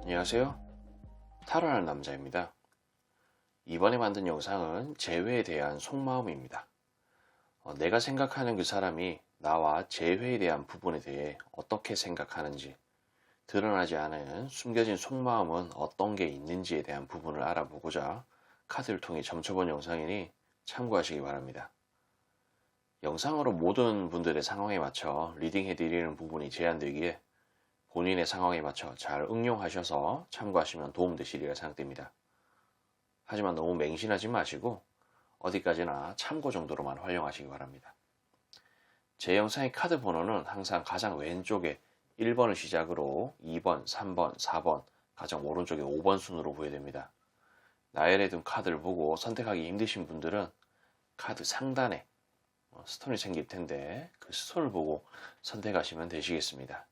안녕하세요. 타로하는 남자입니다. 이번에 만든 영상은 재회에 대한 속마음입니다. 내가 생각하는 그 사람이 나와 재회에 대한 부분에 대해 어떻게 생각하는지, 드러나지 않은 숨겨진 속마음은 어떤 게 있는지에 대한 부분을 알아보고자 카드를 통해 점쳐본 영상이니 참고하시기 바랍니다. 영상으로 모든 분들의 상황에 맞춰 리딩해드리는 부분이 제한되기에 본인의 상황에 맞춰 잘 응용하셔서 참고하시면 도움되시리라 생각됩니다. 하지만 너무 맹신하지 마시고 어디까지나 참고 정도로만 활용하시기 바랍니다. 제 영상의 카드 번호는 항상 가장 왼쪽에 1번을 시작으로 2번, 3번, 4번, 가장 오른쪽에 5번 순으로 보여집니다. 나열해 둔 카드를 보고 선택하기 힘드신 분들은 카드 상단에 스톤이 생길 텐데 그 스톤을 보고 선택하시면 되시겠습니다.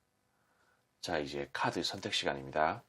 자, 이제 카드 선택 시간입니다.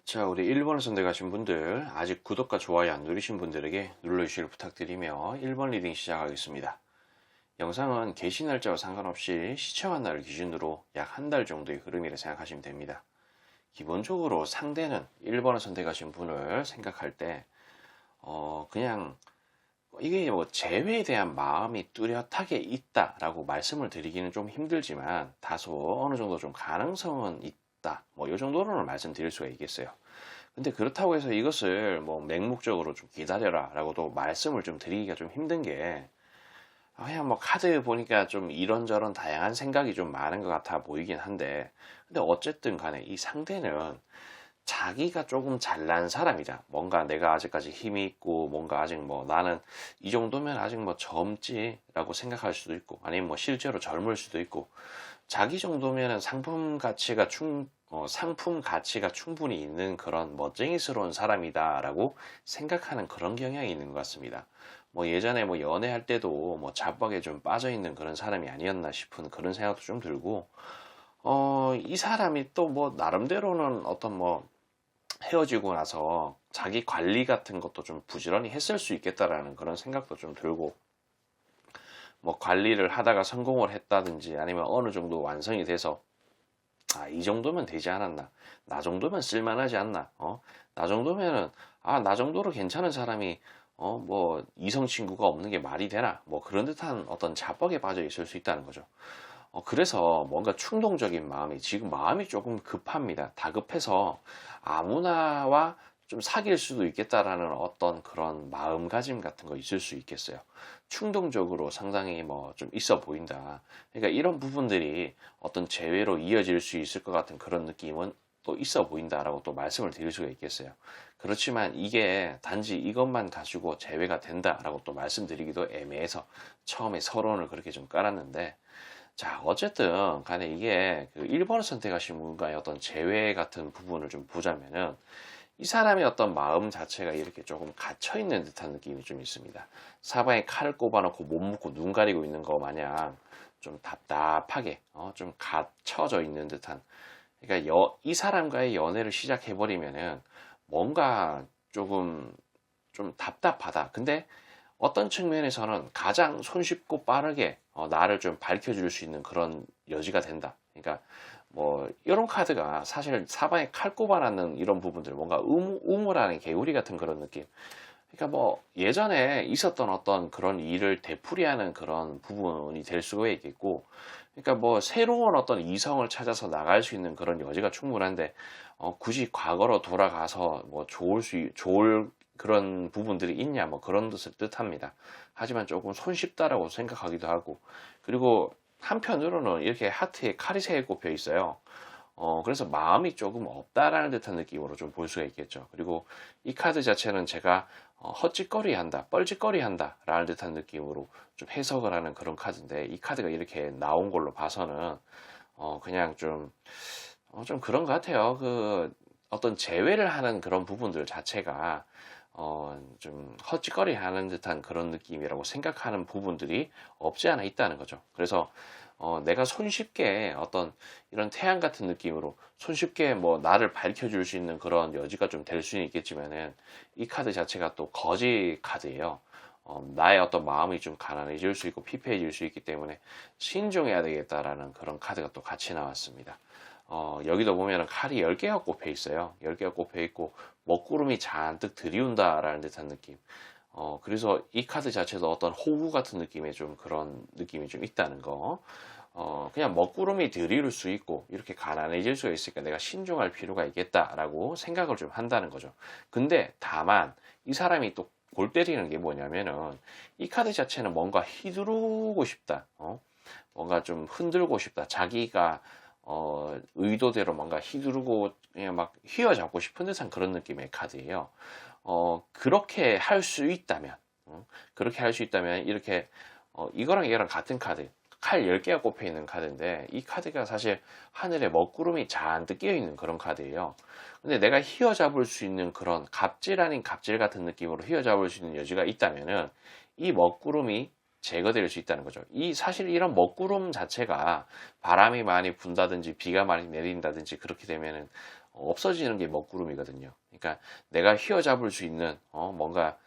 자, 우리 1번을 선택하신 분들, 아직 구독과 좋아요 안 누르신 분들에게 눌러주시길 부탁드리며 1번 리딩 시작하겠습니다. 영상은 개시 날짜와 상관없이 시청한 날을 기준으로 약 한 달 정도의 흐름이라 생각하시면 됩니다. 기본적으로 상대는 1번을 선택하신 분을 생각할 때 그냥 이게 뭐 재회에 대한 마음이 뚜렷하게 있다라고 말씀을 드리기는 좀 힘들지만 다소 어느 정도 좀 가능성은 있다. 뭐 이 정도로는 말씀드릴 수가 있겠어요. 근데 그렇다고 해서 이것을 뭐 맹목적으로 좀 기다려라 라고도 말씀을 좀 드리기가 좀 힘든 게 그냥 뭐 카드 보니까 좀 이런저런 다양한 생각이 좀 많은 것 같아 보이긴 한데 근데 어쨌든 간에 이 상대는 자기가 조금 잘난 사람이자 뭔가 내가 아직까지 힘이 있고 뭔가 아직 뭐 나는 이 정도면 아직 뭐 젊지라고 생각할 수도 있고 아니면 뭐 실제로 젊을 수도 있고 자기 정도면은 상품 가치가 충분히 있는 그런 멋쟁이스러운 사람이다라고 생각하는 그런 경향이 있는 것 같습니다. 뭐 예전에 뭐 연애할 때도 뭐 잡박에 좀 빠져 있는 그런 사람이 아니었나 싶은 그런 생각도 좀 들고, 이 사람이 또 뭐 나름대로는 어떤 뭐 헤어지고 나서 자기 관리 같은 것도 좀 부지런히 했을 수 있겠다라는 그런 생각도 좀 들고, 뭐 관리를 하다가 성공을 했다든지 아니면 어느 정도 완성이 돼서 이 정도면 되지 않았나, 나 정도면 쓸만하지 않나, 나 정도면은 나 정도로 괜찮은 사람이 뭐 이성 친구가 없는 게 말이 되나, 뭐 그런 듯한 어떤 자뻑에 빠져 있을 수 있다는 거죠. 그래서 뭔가 충동적인 마음이 지금 마음이 조금 급합니다. 다급해서 아무나와 좀 사귈 수도 있겠다라는 어떤 그런 마음가짐 같은 거 있을 수 있겠어요. 충동적으로 상당히 뭐 좀 있어 보인다. 그러니까 이런 부분들이 어떤 재회로 이어질 수 있을 것 같은 그런 느낌은 또 있어 보인다라고 또 말씀을 드릴 수가 있겠어요. 그렇지만 이게 단지 이것만 가지고 재회가 된다라고 또 말씀드리기도 애매해서 처음에 서론을 그렇게 좀 깔았는데, 자, 어쨌든 간에 이게 그 1번을 선택하신 분과의 어떤 재회 같은 부분을 좀 보자면은 이 사람의 어떤 마음 자체가 이렇게 조금 갇혀있는 듯한 느낌이 좀 있습니다. 사방에 칼을 꼽아놓고 못 묶고 눈 가리고 있는 거 마냥 좀 답답하게 좀 갇혀져 있는 듯한, 그러니까 이 사람과의 연애를 시작해버리면은 뭔가 조금 좀 답답하다. 근데 어떤 측면에서는 가장 손쉽고 빠르게 나를 좀 밝혀줄 수 있는 그런 여지가 된다. 그러니까 뭐 이런 카드가 사실 사방에 칼 꼽아놨는 이런 부분들, 뭔가 우물안에 개구리 같은 그런 느낌. 그러니까 뭐 예전에 있었던 어떤 그런 일을 되풀이하는 그런 부분이 될 수가 있겠고, 그러니까 뭐 새로운 어떤 이성을 찾아서 나갈 수 있는 그런 여지가 충분한데 굳이 과거로 돌아가서 뭐 좋을 그런 부분들이 있냐, 뭐 그런 뜻합니다. 하지만 조금 손쉽다라고 생각하기도 하고, 그리고 한편으로는 이렇게 하트에 칼이 3개 꼽혀 있어요. 그래서 마음이 조금 없다라는 듯한 느낌으로 좀 볼 수가 있겠죠. 그리고 이 카드 자체는 제가 헛짓거리 한다, 뻘짓거리 한다 라는 듯한 느낌으로 좀 해석을 하는 그런 카드인데, 이 카드가 이렇게 나온 걸로 봐서는 그냥 좀 그런 것 같아요. 어떤 제외를 하는 그런 부분들 자체가 좀 헛짓거리 하는 듯한 그런 느낌이라고 생각하는 부분들이 없지 않아 있다는 거죠. 그래서 내가 손쉽게 어떤 이런 태양 같은 느낌으로 손쉽게 뭐 나를 밝혀줄 수 있는 그런 여지가 좀 될 수는 있겠지만은, 이 카드 자체가 또 거지 카드예요. 나의 어떤 마음이 좀 가난해질 수 있고 피폐해질 수 있기 때문에 신중해야 되겠다라는 그런 카드가 또 같이 나왔습니다. 여기도 보면은 칼이 10개가 꼽혀 있어요. 10개가 꼽혀 있고 먹구름이 잔뜩 들이운다라는 듯한 느낌. 그래서 이 카드 자체도 어떤 호구 같은 느낌의 좀 그런 느낌이 좀 있다는 거. 그냥 먹구름이 들이울 수 있고 이렇게 가난해질 수가 있으니까 내가 신중할 필요가 있겠다라고 생각을 좀 한다는 거죠. 근데 다만 이 사람이 또 골 때리는 게 뭐냐면은, 이 카드 자체는 뭔가 휘두르고 싶다. 뭔가 좀 흔들고 싶다. 자기가 의도대로 뭔가 휘두르고 그냥 막 휘어잡고 싶은 듯한 그런 느낌의 카드예요. 그렇게 할 수 있다면, 그렇게 할 수 있다면 이렇게 이거랑 이거랑 같은 카드, 칼 10개가 꼽혀 있는 카드인데, 이 카드가 사실 하늘에 먹구름이 잔뜩 끼어 있는 그런 카드예요. 근데 내가 휘어잡을 수 있는 그런 갑질 아닌 갑질 같은 느낌으로 휘어잡을 수 있는 여지가 있다면은, 이 먹구름이 제거될 수 있다는 거죠. 사실 이런 먹구름 자체가 바람이 많이 분다든지 비가 많이 내린다든지 그렇게 되면은 없어지는 게 먹구름이거든요. 그러니까 내가 휘어잡을 수 있는 뭔가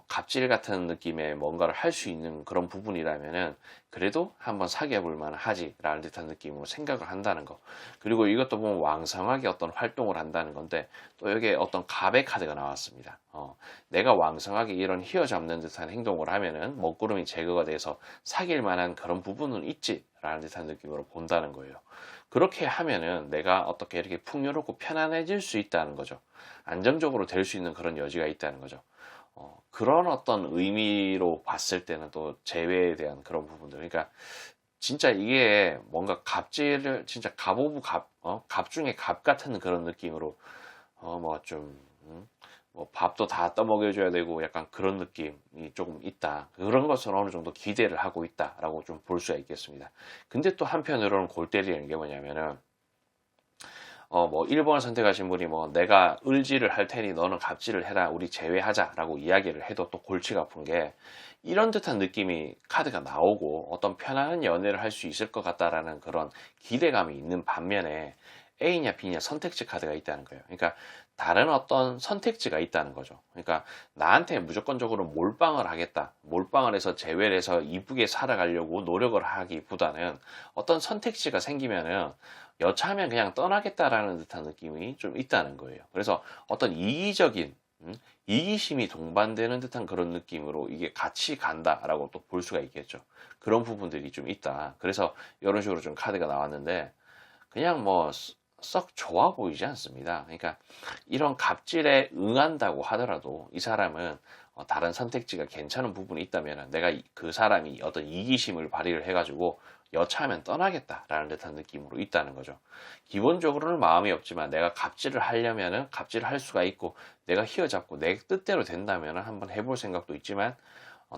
갑질 같은 느낌의 뭔가를 할 수 있는 그런 부분이라면은 그래도 한번 사귀어 볼 만하지라는 듯한 느낌으로 생각을 한다는 거. 그리고 이것도 보면 왕성하게 어떤 활동을 한다는 건데, 또 여기에 어떤 갑의 카드가 나왔습니다. 내가 왕성하게 이런 휘어잡는 듯한 행동을 하면은 먹구름이 제거가 돼서 사귈 만한 그런 부분은 있지라는 듯한 느낌으로 본다는 거예요. 그렇게 하면은 내가 어떻게 이렇게 풍요롭고 편안해질 수 있다는 거죠. 안정적으로 될 수 있는 그런 여지가 있다는 거죠. 그런 어떤 의미로 봤을 때는 또 재회에 대한 그런 부분들. 그러니까 진짜 이게 뭔가 갑질을 진짜 갑 오브 갑, 갑 중에 갑 같은 그런 느낌으로 뭐 좀, 뭐 밥도 다 떠먹여줘야 되고 약간 그런 느낌이 조금 있다. 그런 것을 어느 정도 기대를 하고 있다라고 좀 볼 수가 있겠습니다. 근데 또 한편으로는 골 때리는 게 뭐냐면은, 뭐 1번을 선택하신 분이 뭐 내가 을지를 할 테니 너는 갑질을 해라, 우리 제외하자라고 이야기를 해도 또 골치가 아픈 게, 이런 듯한 느낌이 카드가 나오고 어떤 편안한 연애를 할 수 있을 것 같다라는 그런 기대감이 있는 반면에 A냐 B냐 선택지 카드가 있다는 거예요. 그러니까 다른 어떤 선택지가 있다는 거죠. 그러니까 나한테 무조건적으로 몰빵을 하겠다, 몰빵을 해서 제외를 해서 이쁘게 살아가려고 노력을 하기보다는 어떤 선택지가 생기면은 여차하면 그냥 떠나겠다라는 듯한 느낌이 좀 있다는 거예요. 그래서 어떤 이기적인, 이기심이 동반되는 듯한 그런 느낌으로 이게 같이 간다라고 또 볼 수가 있겠죠. 그런 부분들이 좀 있다. 그래서 이런 식으로 좀 카드가 나왔는데, 그냥 뭐 썩 좋아 보이지 않습니다. 그러니까 이런 갑질에 응한다고 하더라도 이 사람은 다른 선택지가 괜찮은 부분이 있다면 내가 그 사람이 어떤 이기심을 발휘를 해가지고 여차하면 떠나겠다라는 듯한 느낌으로 있다는 거죠. 기본적으로는 마음이 없지만 내가 갑질을 하려면은 갑질을 할 수가 있고, 내가 휘어잡고 내 뜻대로 된다면 한번 해볼 생각도 있지만,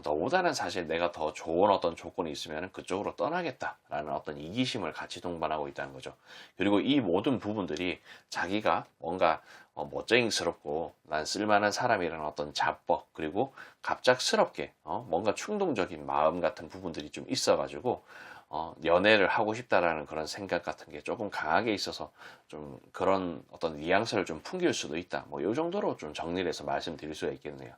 너보다는 사실 내가 더 좋은 어떤 조건이 있으면 그쪽으로 떠나겠다라는 어떤 이기심을 같이 동반하고 있다는 거죠. 그리고 이 모든 부분들이 자기가 뭔가 멋쟁이스럽고 난 쓸만한 사람이라는 어떤 자뻑, 그리고 갑작스럽게 뭔가 충동적인 마음 같은 부분들이 좀 있어가지고 연애를 하고 싶다라는 그런 생각 같은 게 조금 강하게 있어서 좀 그런 어떤 뉘앙스를 좀 풍길 수도 있다. 뭐 이 정도로 좀 정리를 해서 말씀드릴 수가 있겠네요.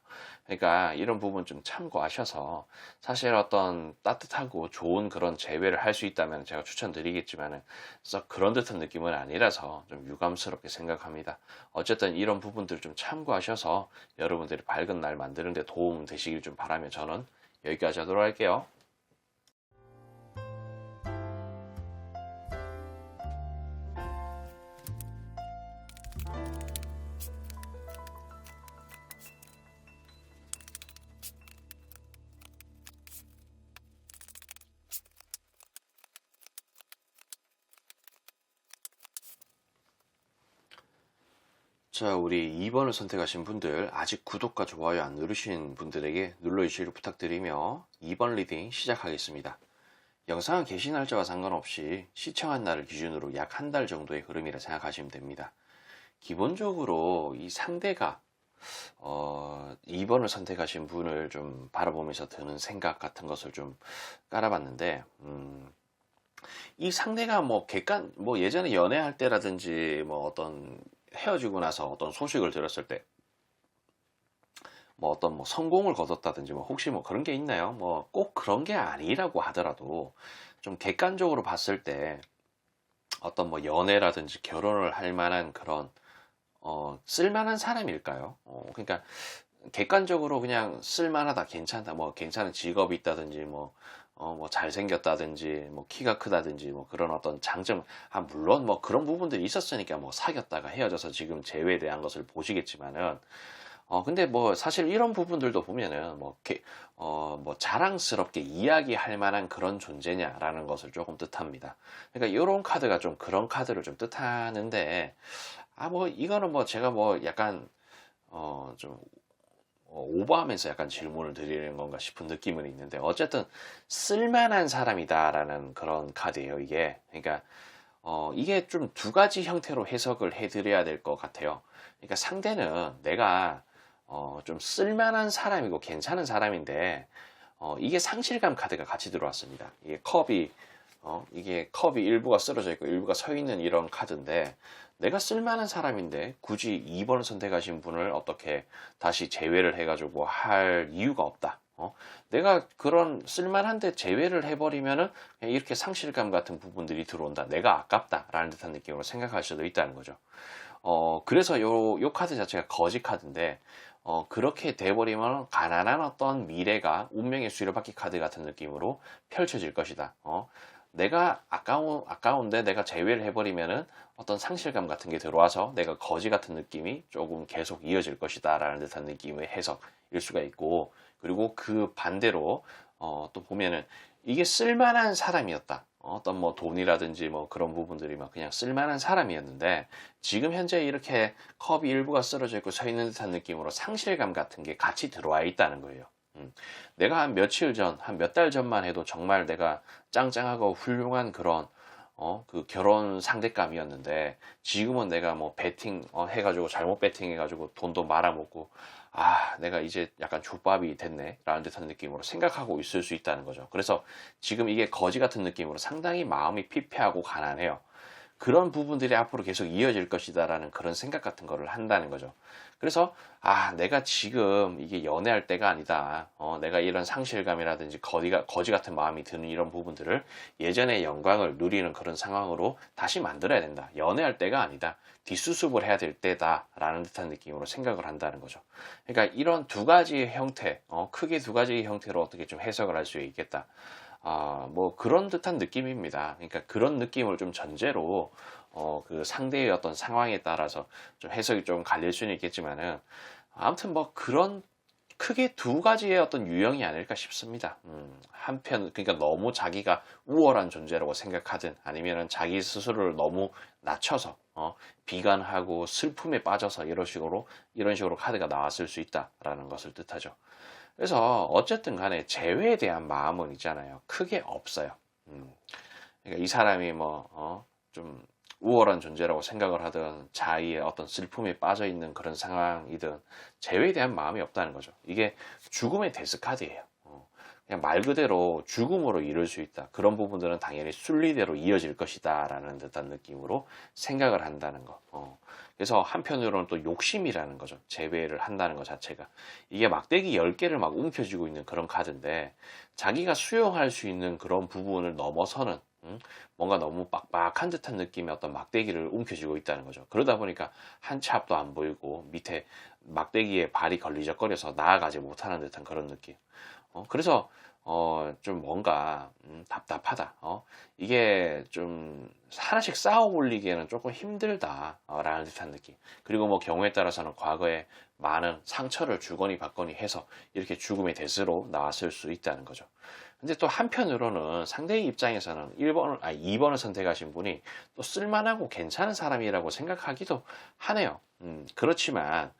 그러니까 이런 부분 좀 참고하셔서, 사실 어떤 따뜻하고 좋은 그런 재회를 할 수 있다면 제가 추천드리겠지만은 썩 그런 듯한 느낌은 아니라서 좀 유감스럽게 생각합니다. 어쨌든 이런 부분들 좀 참고하셔서 여러분들이 밝은 날 만드는 데 도움 되시길 좀 바라며 저는 여기까지 하도록 할게요. 자, 우리 2번을 선택하신 분들, 아직 구독과 좋아요 안 누르신 분들에게 눌러주시길 부탁드리며 2번 리딩 시작하겠습니다. 영상은 게시 날짜와 상관없이 시청한 날을 기준으로 약 한 달 정도의 흐름이라 생각하시면 됩니다. 기본적으로 이 상대가 2번을 선택하신 분을 좀 바라보면서 드는 생각 같은 것을 좀 깔아봤는데, 이 상대가 뭐 예전에 연애할 때라든지 뭐 어떤 헤어지고 나서 어떤 소식을 들었을 때 뭐 어떤 뭐 성공을 거뒀다든지 뭐 혹시 뭐 그런 게 있나요? 뭐 꼭 그런 게 아니라고 하더라도 좀 객관적으로 봤을 때 어떤 뭐 연애라든지 결혼을 할 만한 그런 쓸만한 사람일까요? 그러니까 객관적으로 그냥 쓸만하다, 괜찮다, 뭐 괜찮은 직업이 있다든지 뭐 잘생겼다든지 뭐 키가 크다든지 뭐 그런 어떤 장점, 물론 뭐 그런 부분들이 있었으니까 뭐 사귀었다가 헤어져서 지금 재회에 대한 것을 보시겠지만은 근데 뭐 사실 이런 부분들도 보면은 뭐 자랑스럽게 이야기할 만한 그런 존재냐라는 것을 조금 뜻합니다. 그러니까 이런 카드가 좀 그런 카드를 좀 뜻하는데, 뭐 이거는 뭐 제가 뭐 약간 좀 오버하면서 약간 질문을 드리는 건가 싶은 느낌은 있는데, 어쨌든 쓸만한 사람이다라는 그런 카드예요, 이게. 그러니까 이게 좀 두 가지 형태로 해석을 해드려야 될 것 같아요. 그러니까 상대는 내가 좀 쓸만한 사람이고 괜찮은 사람인데, 이게 상실감 카드가 같이 들어왔습니다. 이게 컵이 일부가 쓰러져 있고 일부가 서 있는 이런 카드인데, 내가 쓸만한 사람인데 굳이 2번을 선택하신 분을 어떻게 다시 제외를 해가지고 할 이유가 없다. 내가 그런 쓸만한데 제외를 해버리면은 그냥 이렇게 상실감 같은 부분들이 들어온다. 내가 아깝다라는 듯한 느낌으로 생각할 수도 있다는 거죠. 그래서 요 카드 자체가 거지 카드인데, 그렇게 돼버리면 가난한 어떤 미래가 운명의 수레바퀴 카드 같은 느낌으로 펼쳐질 것이다. 내가 아까운데 내가 제외를 해버리면은 어떤 상실감 같은 게 들어와서 내가 거지 같은 느낌이 조금 계속 이어질 것이다 라는 듯한 느낌의 해석일 수가 있고, 그리고 그 반대로 또 보면은 이게 쓸만한 사람이었다. 어떤 뭐 돈이라든지 뭐 그런 부분들이 막 그냥 쓸만한 사람이었는데, 지금 현재 이렇게 컵이 일부가 쓰러져 있고 서 있는 듯한 느낌으로 상실감 같은 게 같이 들어와 있다는 거예요. 내가 한 며칠 전, 한 몇 달 전만 해도 정말 내가 짱짱하고 훌륭한 그런 그 결혼 상대감이었는데, 지금은 내가 뭐 베팅 해가지고 잘못 베팅 해가지고 돈도 말아먹고, 내가 이제 약간 족밥이 됐네 라는 듯한 느낌으로 생각하고 있을 수 있다는 거죠. 그래서 지금 이게 거지 같은 느낌으로 상당히 마음이 피폐하고 가난해요. 그런 부분들이 앞으로 계속 이어질 것이다 라는 그런 생각 같은 거를 한다는 거죠. 그래서 내가 지금 이게 연애할 때가 아니다. 내가 이런 상실감이라든지 거지 같은 마음이 드는 이런 부분들을 예전의 영광을 누리는 그런 상황으로 다시 만들어야 된다. 연애할 때가 아니다. 뒷수습을 해야 될 때다 라는 듯한 느낌으로 생각을 한다는 거죠. 그러니까 이런 두 가지의 형태, 크게 두 가지의 형태로 어떻게 좀 해석을 할 수 있겠다. 뭐 그런 듯한 느낌입니다. 그러니까 그런 느낌을 좀 전제로 그 상대의 어떤 상황에 따라서 좀 해석이 좀 갈릴 수는 있겠지만은, 아무튼 뭐 그런 크게 두 가지의 어떤 유형이 아닐까 싶습니다. 그러니까 너무 자기가 우월한 존재라고 생각하든, 아니면은 자기 스스로를 너무 낮춰서 비관하고 슬픔에 빠져서 이런 식으로 카드가 나왔을 수 있다라는 것을 뜻하죠. 그래서 어쨌든 간에 재회에 대한 마음은 있잖아요. 크게 없어요. 그러니까 이 사람이 좀 우월한 존재라고 생각을 하든 자기의 어떤 슬픔에 빠져 있는 그런 상황이든 재회에 대한 마음이 없다는 거죠. 이게 죽음의 데스카드예요. 그냥 말 그대로 죽음으로 이룰 수 있다. 그런 부분들은 당연히 순리대로 이어질 것이다 라는 듯한 느낌으로 생각을 한다는 거. 그래서 한편으로는 또 욕심이라는 거죠. 재회를 한다는 것 자체가. 이게 막대기 10개를 막 움켜쥐고 있는 그런 카드인데, 자기가 수용할 수 있는 그런 부분을 넘어서는 뭔가 너무 빡빡한 듯한 느낌의 어떤 막대기를 움켜쥐고 있다는 거죠. 그러다 보니까 한 치 앞도 안 보이고 밑에 막대기에 발이 걸리적거려서 나아가지 못하는 듯한 그런 느낌. 그래서 좀 뭔가 답답하다. 이게 좀 하나씩 쌓아 올리기에는 조금 힘들다 라는 듯한 느낌. 그리고 뭐 경우에 따라서는 과거에 많은 상처를 주거니 받거니 해서 이렇게 죽음의 대스로 나왔을 수 있다는 거죠. 근데 또 한편으로는 상대의 입장에서는 2번을 선택하신 분이 또 쓸만하고 괜찮은 사람이라고 생각하기도 하네요. 그렇지만,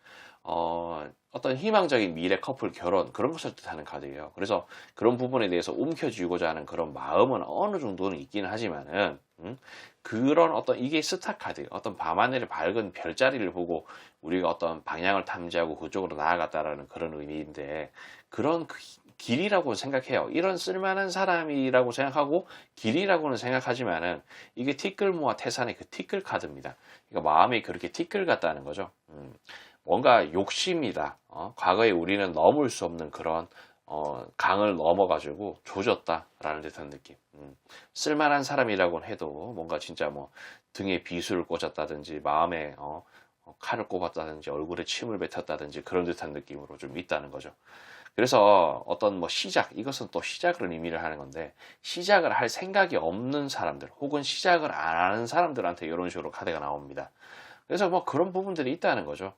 어떤 희망적인 미래 커플 결혼, 그런 것을 뜻하는 카드예요. 그래서 그런 부분에 대해서 움켜쥐고자 하는 그런 마음은 어느 정도는 있기는 하지만은, 그런 어떤, 이게 스타 카드, 어떤 밤하늘의 밝은 별자리를 보고 우리가 어떤 방향을 탐지하고 그쪽으로 나아갔다라는 그런 의미인데, 그런 길이라고 생각해요. 이런 쓸만한 사람이라고 생각하고 길이라고는 생각하지만은 이게 티끌모아 태산의 그 티끌 카드입니다. 그러니까 마음이 그렇게 티끌 같다는 거죠. 뭔가 욕심이다. 과거에 우리는 넘을 수 없는 그런 강을 넘어가지고 조졌다라는 듯한 느낌. 쓸만한 사람이라고는 해도 뭔가 진짜 뭐 등에 비수를 꽂았다든지 마음에 칼을 꼽았다든지 얼굴에 침을 뱉었다든지 그런 듯한 느낌으로 좀 있다는 거죠. 그래서 어떤 뭐 시작, 이것은 또 시작을 의미를 하는 건데, 시작을 할 생각이 없는 사람들, 혹은 시작을 안 하는 사람들한테 이런 식으로 카드가 나옵니다. 그래서 뭐 그런 부분들이 있다는 거죠.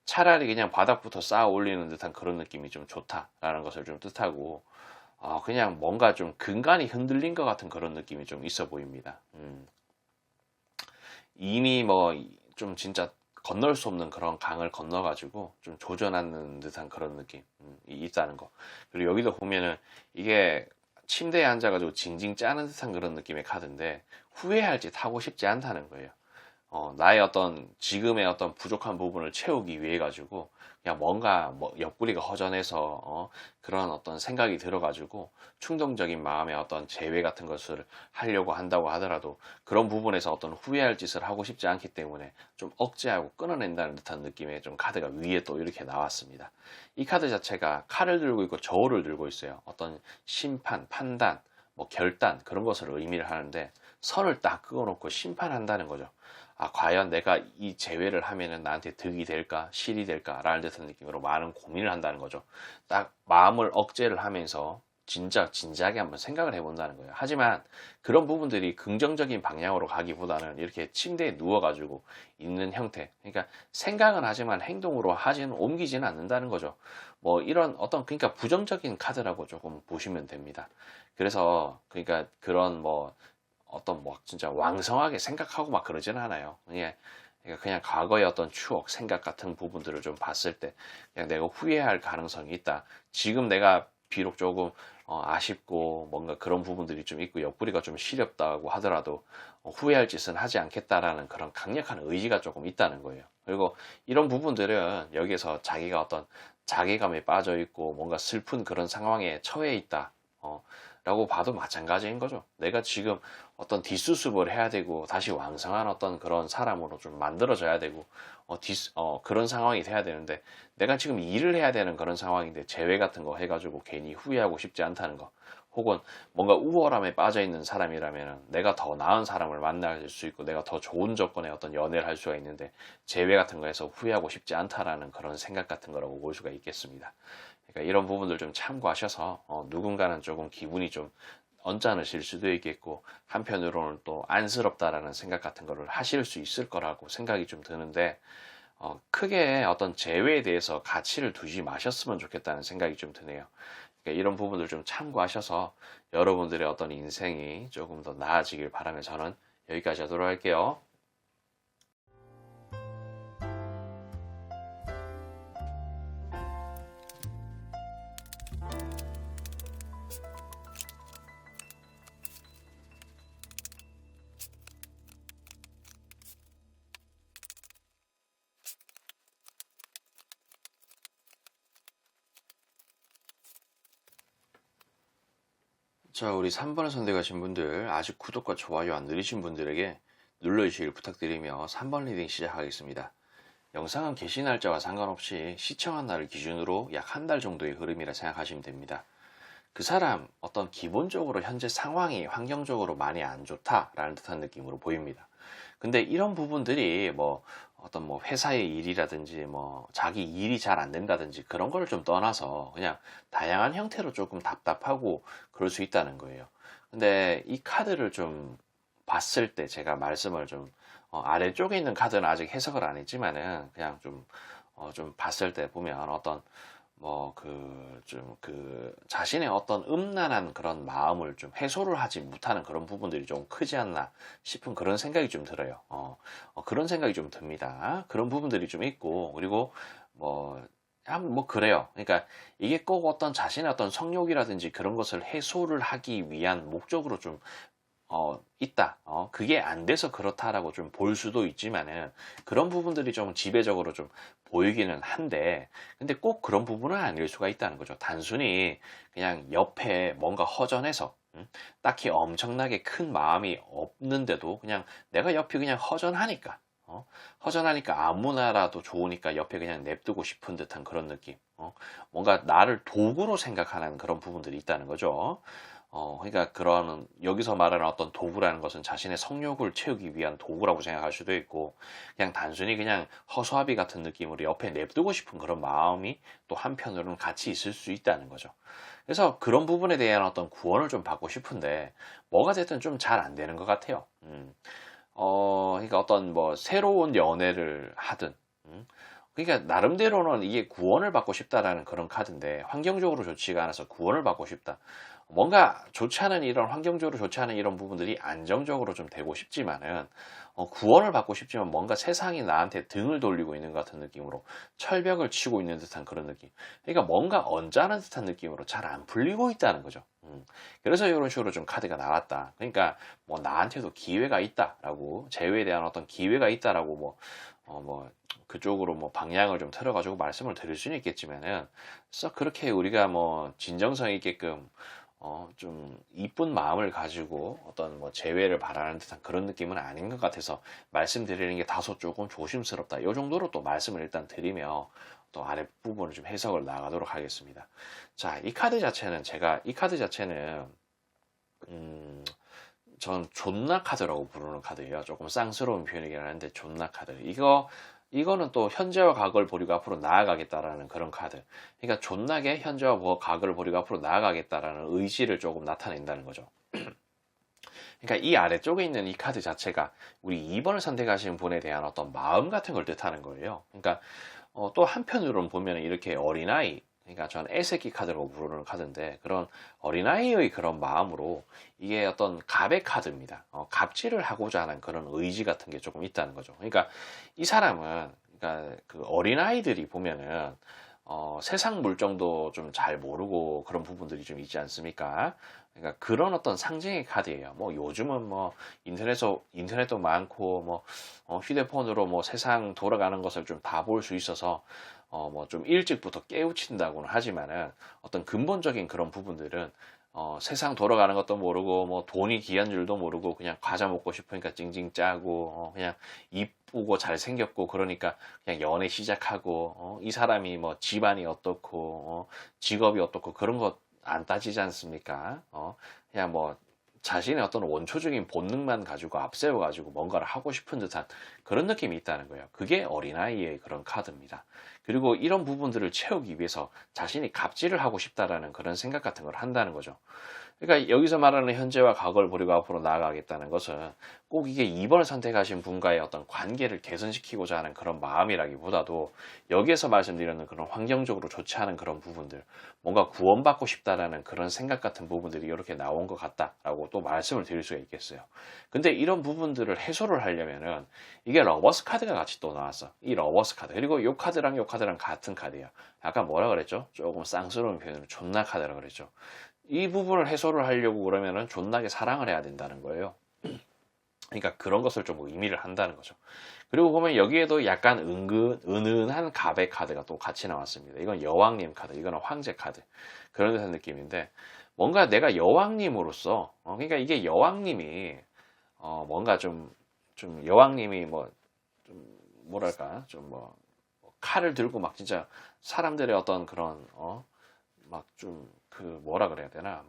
차라리 그냥 바닥부터 쌓아 올리는 듯한 그런 느낌이 좀 좋다라는 것을 좀 뜻하고, 그냥 뭔가 좀 근간이 흔들린 것 같은 그런 느낌이 좀 있어 보입니다. 이미 뭐 좀 진짜 건널 수 없는 그런 강을 건너가지고 좀 조져놨는 듯한 그런 느낌이 있다는 거. 그리고 여기도 보면은 이게 침대에 앉아가지고 징징 짜는 듯한 그런 느낌의 카드인데, 후회할 짓 하고 싶지 않다는 거예요. 나의 어떤 지금의 어떤 부족한 부분을 채우기 위해 가지고 그냥 뭔가 뭐 옆구리가 허전해서 그런 어떤 생각이 들어가지고 충동적인 마음의 어떤 제외 같은 것을 하려고 한다고 하더라도 그런 부분에서 어떤 후회할 짓을 하고 싶지 않기 때문에 좀 억제하고 끊어낸다는 듯한 느낌의 좀 카드가 위에 또 이렇게 나왔습니다. 이 카드 자체가 칼을 들고 있고 저울을 들고 있어요. 어떤 심판, 판단, 뭐 결단 그런 것을 의미를 하는데, 선을 딱 그어놓고 심판한다는 거죠. 과연 내가 이 제외를 하면은 나한테 득이 될까, 실이 될까, 라는 듯한 느낌으로 많은 고민을 한다는 거죠. 딱 마음을 억제를 하면서 진짜 진지하게 한번 생각을 해본다는 거예요. 하지만 그런 부분들이 긍정적인 방향으로 가기보다는 이렇게 침대에 누워가지고 있는 형태. 그러니까 생각은 하지만 행동으로 하지는 옮기지는 않는다는 거죠. 뭐 이런 어떤, 그러니까 부정적인 카드라고 조금 보시면 됩니다. 그래서 그러니까 그런 뭐 어떤 뭐 진짜 왕성하게 생각하고 막 그러지는 않아요. 그냥 과거의 어떤 추억, 생각 같은 부분들을 좀 봤을 때 그냥 내가 후회할 가능성이 있다. 지금 내가 비록 조금 아쉽고 뭔가 그런 부분들이 좀 있고 옆구리가 좀 시렵다고 하더라도 후회할 짓은 하지 않겠다라는 그런 강력한 의지가 조금 있다는 거예요. 그리고 이런 부분들은 여기에서 자기가 어떤 자괴감에 빠져 있고 뭔가 슬픈 그런 상황에 처해 있다. 라고 봐도 마찬가지인 거죠. 내가 지금 어떤 뒷수습을 해야 되고 다시 왕성한 어떤 그런 사람으로 좀 만들어져야 되고 그런 상황이 돼야 되는데, 내가 지금 일을 해야 되는 그런 상황인데 제외 같은 거 해가지고 괜히 후회하고 싶지 않다는 거, 혹은 뭔가 우월함에 빠져 있는 사람이라면 내가 더 나은 사람을 만날 수 있고 내가 더 좋은 조건의 어떤 연애를 할 수가 있는데 제외 같은 거에서 후회하고 싶지 않다라는 그런 생각 같은 거라고 볼 수가 있겠습니다. 그러니까 이런 부분들 좀 참고하셔서 누군가는 조금 기분이 좀 언짢으실 수도 있겠고, 한편으로는 또 안쓰럽다라는 생각 같은 거를 하실 수 있을 거라고 생각이 좀 드는데, 크게 어떤 재회에 대해서 가치를 두지 마셨으면 좋겠다는 생각이 좀 드네요. 그러니까 이런 부분들 좀 참고하셔서 여러분들의 어떤 인생이 조금 더 나아지길 바라면서 저는 여기까지 하도록 할게요. 자, 우리 3번을 선택하신 분들, 아직 구독과 좋아요 안 누르신 분들에게 눌러주시길 부탁드리며 3번 리딩 시작하겠습니다. 영상은 게시 날짜와 상관없이 시청한 날을 기준으로 약 한 달 정도의 흐름이라 생각하시면 됩니다. 그 사람 어떤 기본적으로 현재 상황이 환경적으로 많이 안 좋다라는 듯한 느낌으로 보입니다. 근데 이런 부분들이 뭐 어떤 뭐 회사의 일이라든지 뭐 자기 일이 잘 안 된다든지 그런 거를 좀 떠나서 그냥 다양한 형태로 조금 답답하고 그럴 수 있다는 거예요. 근데 이 카드를 좀 봤을 때 제가 말씀을 좀 아래쪽에 있는 카드는 아직 해석을 안 했지만은 그냥 좀 봤을 때 보면 어떤 자신의 어떤 음란한 그런 마음을 좀 해소를 하지 못하는 그런 부분들이 좀 크지 않나 싶은 그런 생각이 좀 들어요. 그런 생각이 좀 듭니다. 그런 부분들이 좀 있고, 그리고 뭐, 그래요. 그러니까 이게 꼭 어떤 자신의 어떤 성욕이라든지 그런 것을 해소를 하기 위한 목적으로 좀 있다. 그게 안 돼서 그렇다라고 좀 볼 수도 있지만은 그런 부분들이 좀 지배적으로 좀 보이기는 한데 근데 꼭 그런 부분은 아닐 수가 있다는 거죠. 단순히 그냥 옆에 뭔가 허전해서 딱히 엄청나게 큰 마음이 없는데도 그냥 내가 옆이 그냥 허전하니까 허전하니까 아무나라도 좋으니까 옆에 그냥 냅두고 싶은 듯한 그런 느낌. 뭔가 나를 도구로 생각하는 그런 부분들이 있다는 거죠. 그러니까 그런 여기서 말하는 어떤 도구라는 것은 자신의 성욕을 채우기 위한 도구라고 생각할 수도 있고 그냥 단순히 그냥 허수아비 같은 느낌으로 옆에 냅두고 싶은 그런 마음이 또 한편으로는 같이 있을 수 있다는 거죠. 그래서 그런 부분에 대한 어떤 구원을 좀 받고 싶은데 뭐가 됐든 좀 잘 안 되는 것 같아요. 그러니까 어떤 뭐 새로운 연애를 하든 그러니까 나름대로는 이게 구원을 받고 싶다라는 그런 카드인데 환경적으로 좋지가 않아서 구원을 받고 싶다. 뭔가 좋지 않은 이런 환경적으로 좋지 않은 이런 부분들이 안정적으로 좀 되고 싶지만은 구원을 받고 싶지만 뭔가 세상이 나한테 등을 돌리고 있는 것 같은 느낌으로 철벽을 치고 있는 듯한 그런 느낌. 그러니까 뭔가 언짢은 듯한 느낌으로 잘 안 풀리고 있다는 거죠. 그래서 이런 식으로 좀 카드가 나왔다. 그러니까 뭐 나한테도 기회가 있다라고 재회에 대한 어떤 기회가 있다라고 그쪽으로 뭐 방향을 좀 틀어가지고 말씀을 드릴 수는 있겠지만은 썩 그렇게 우리가 뭐 진정성 있게끔 좀 이쁜 마음을 가지고 어떤 뭐 재회를 바라는 듯한 그런 느낌은 아닌 것 같아서 말씀드리는 게 다소 조금 조심스럽다. 이 정도로 또 말씀을 일단 드리며 또 아랫부분을 좀 해석을 나가도록 하겠습니다. 자, 이 카드 자체는 전 존나 카드라고 부르는 카드예요. 조금 쌍스러운 표현이긴 한데 존나 카드. 이거는 또 현재와 과거를 버리고 앞으로 나아가겠다라는 그런 카드. 그러니까 존나게 현재와 과거를 버리고 앞으로 나아가겠다라는 의지를 조금 나타낸다는 거죠. 그러니까 이 아래쪽에 있는 이 카드 자체가 우리 2번을 선택하신 분에 대한 어떤 마음 같은 걸 뜻하는 거예요. 그러니까 또 한편으로는 보면 이렇게 어린아이, 그러니까 전 애새끼 카드라고 부르는 카드인데 그런 어린아이의 그런 마음으로 이게 어떤 갑의 카드입니다. 갑질을 하고자 하는 그런 의지 같은 게 조금 있다는 거죠. 그러니까 이 사람은 그러니까 그 어린아이들이 보면은 세상 물정도 좀 잘 모르고 그런 부분들이 좀 있지 않습니까? 그러니까 그런 어떤 상징의 카드예요. 뭐 요즘은 뭐 인터넷도 많고 뭐 휴대폰으로 뭐 세상 돌아가는 것을 좀 다 볼 수 있어서 뭐 좀 일찍부터 깨우친다고는 하지만은 어떤 근본적인 그런 부분들은 세상 돌아가는 것도 모르고 뭐 돈이 귀한 줄도 모르고 그냥 과자 먹고 싶으니까 찡찡 짜고 그냥 이쁘고 잘생겼고 그러니까 그냥 연애 시작하고 이 사람이 뭐 집안이 어떻고 직업이 어떻고 그런 것 안 따지지 않습니까? 그냥 뭐 자신의 어떤 원초적인 본능만 가지고 앞세워 가지고 뭔가를 하고 싶은 듯한 그런 느낌이 있다는 거예요. 그게 어린아이의 그런 카드입니다. 그리고 이런 부분들을 채우기 위해서 자신이 갑질을 하고 싶다라는 그런 생각 같은 걸 한다는 거죠. 그러니까 여기서 말하는 현재와 과거를 버리고 앞으로 나아가겠다는 것은 꼭 이게 2번을 선택하신 분과의 어떤 관계를 개선시키고자 하는 그런 마음이라기보다도 여기에서 말씀드리는 그런 환경적으로 좋지 않은 그런 부분들, 뭔가 구원받고 싶다라는 그런 생각 같은 부분들이 이렇게 나온 것 같다라고 또 말씀을 드릴 수가 있겠어요. 근데 이런 부분들을 해소를 하려면은 이게 러버스 카드가 같이 또 나왔어. 이 러버스 카드. 그리고 요 카드랑 요 카드랑 같은 카드예요. 아까 뭐라 그랬죠? 조금 쌍스러운 표현으로 존나 카드라 그랬죠. 이 부분을 해소를 하려고 그러면은 존나게 사랑을 해야 된다는 거예요. 그러니까 그런 것을 좀 의미를 한다는 거죠. 그리고 보면 여기에도 약간 은은한 갑의 카드가 또 같이 나왔습니다. 이건 여왕님 카드, 이거는 황제 카드. 그런 듯한 느낌인데, 뭔가 내가 여왕님으로서, 그러니까 이게 여왕님이, 뭔가 여왕님이 뭐랄까, 칼을 들고 막 진짜 사람들의 어떤 그런, 뭐라 그래야 되나,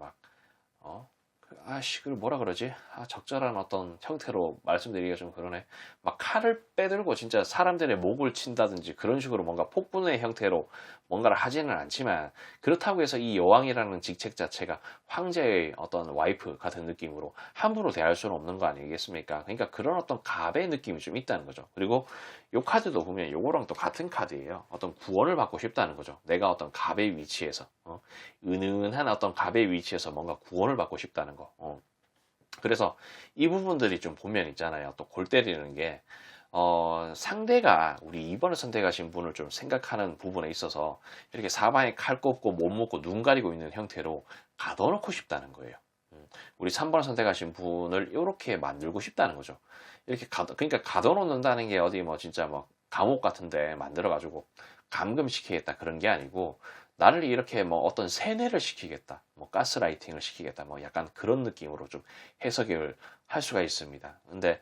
그걸 뭐라 그러지? 적절한 어떤 형태로 말씀드리기가 좀 그러네. 막 칼을 빼들고 진짜 사람들의 목을 친다든지 그런 식으로 뭔가 폭군의 형태로 뭔가를 하지는 않지만 그렇다고 해서 이 여왕이라는 직책 자체가 황제의 어떤 와이프 같은 느낌으로 함부로 대할 수는 없는 거 아니겠습니까? 그러니까 그런 어떤 갑의 느낌이 좀 있다는 거죠. 그리고 요 카드도 보면 요거랑 또 같은 카드예요. 어떤 구원을 받고 싶다는 거죠. 내가 어떤 갑의 위치에서 은은한 어떤 갑의 위치에서 뭔가 구원을 받고 싶다는 거. 그래서 이 부분들이 좀 보면 있잖아요. 또 골 때리는 게 상대가 우리 2번을 선택하신 분을 좀 생각하는 부분에 있어서 이렇게 사방에 칼 꼽고 못 먹고 눈 가리고 있는 형태로 가둬놓고 싶다는 거예요. 우리 3번을 선택하신 분을 이렇게 만들고 싶다는 거죠. 이렇게 그러니까 가둬놓는다는 게 어디 뭐 진짜 뭐 감옥 같은데 만들어가지고 감금시키겠다 그런 게 아니고 나를 이렇게 뭐 어떤 세뇌를 시키겠다, 뭐 가스라이팅을 시키겠다, 뭐 약간 그런 느낌으로 좀 해석을 할 수가 있습니다. 근데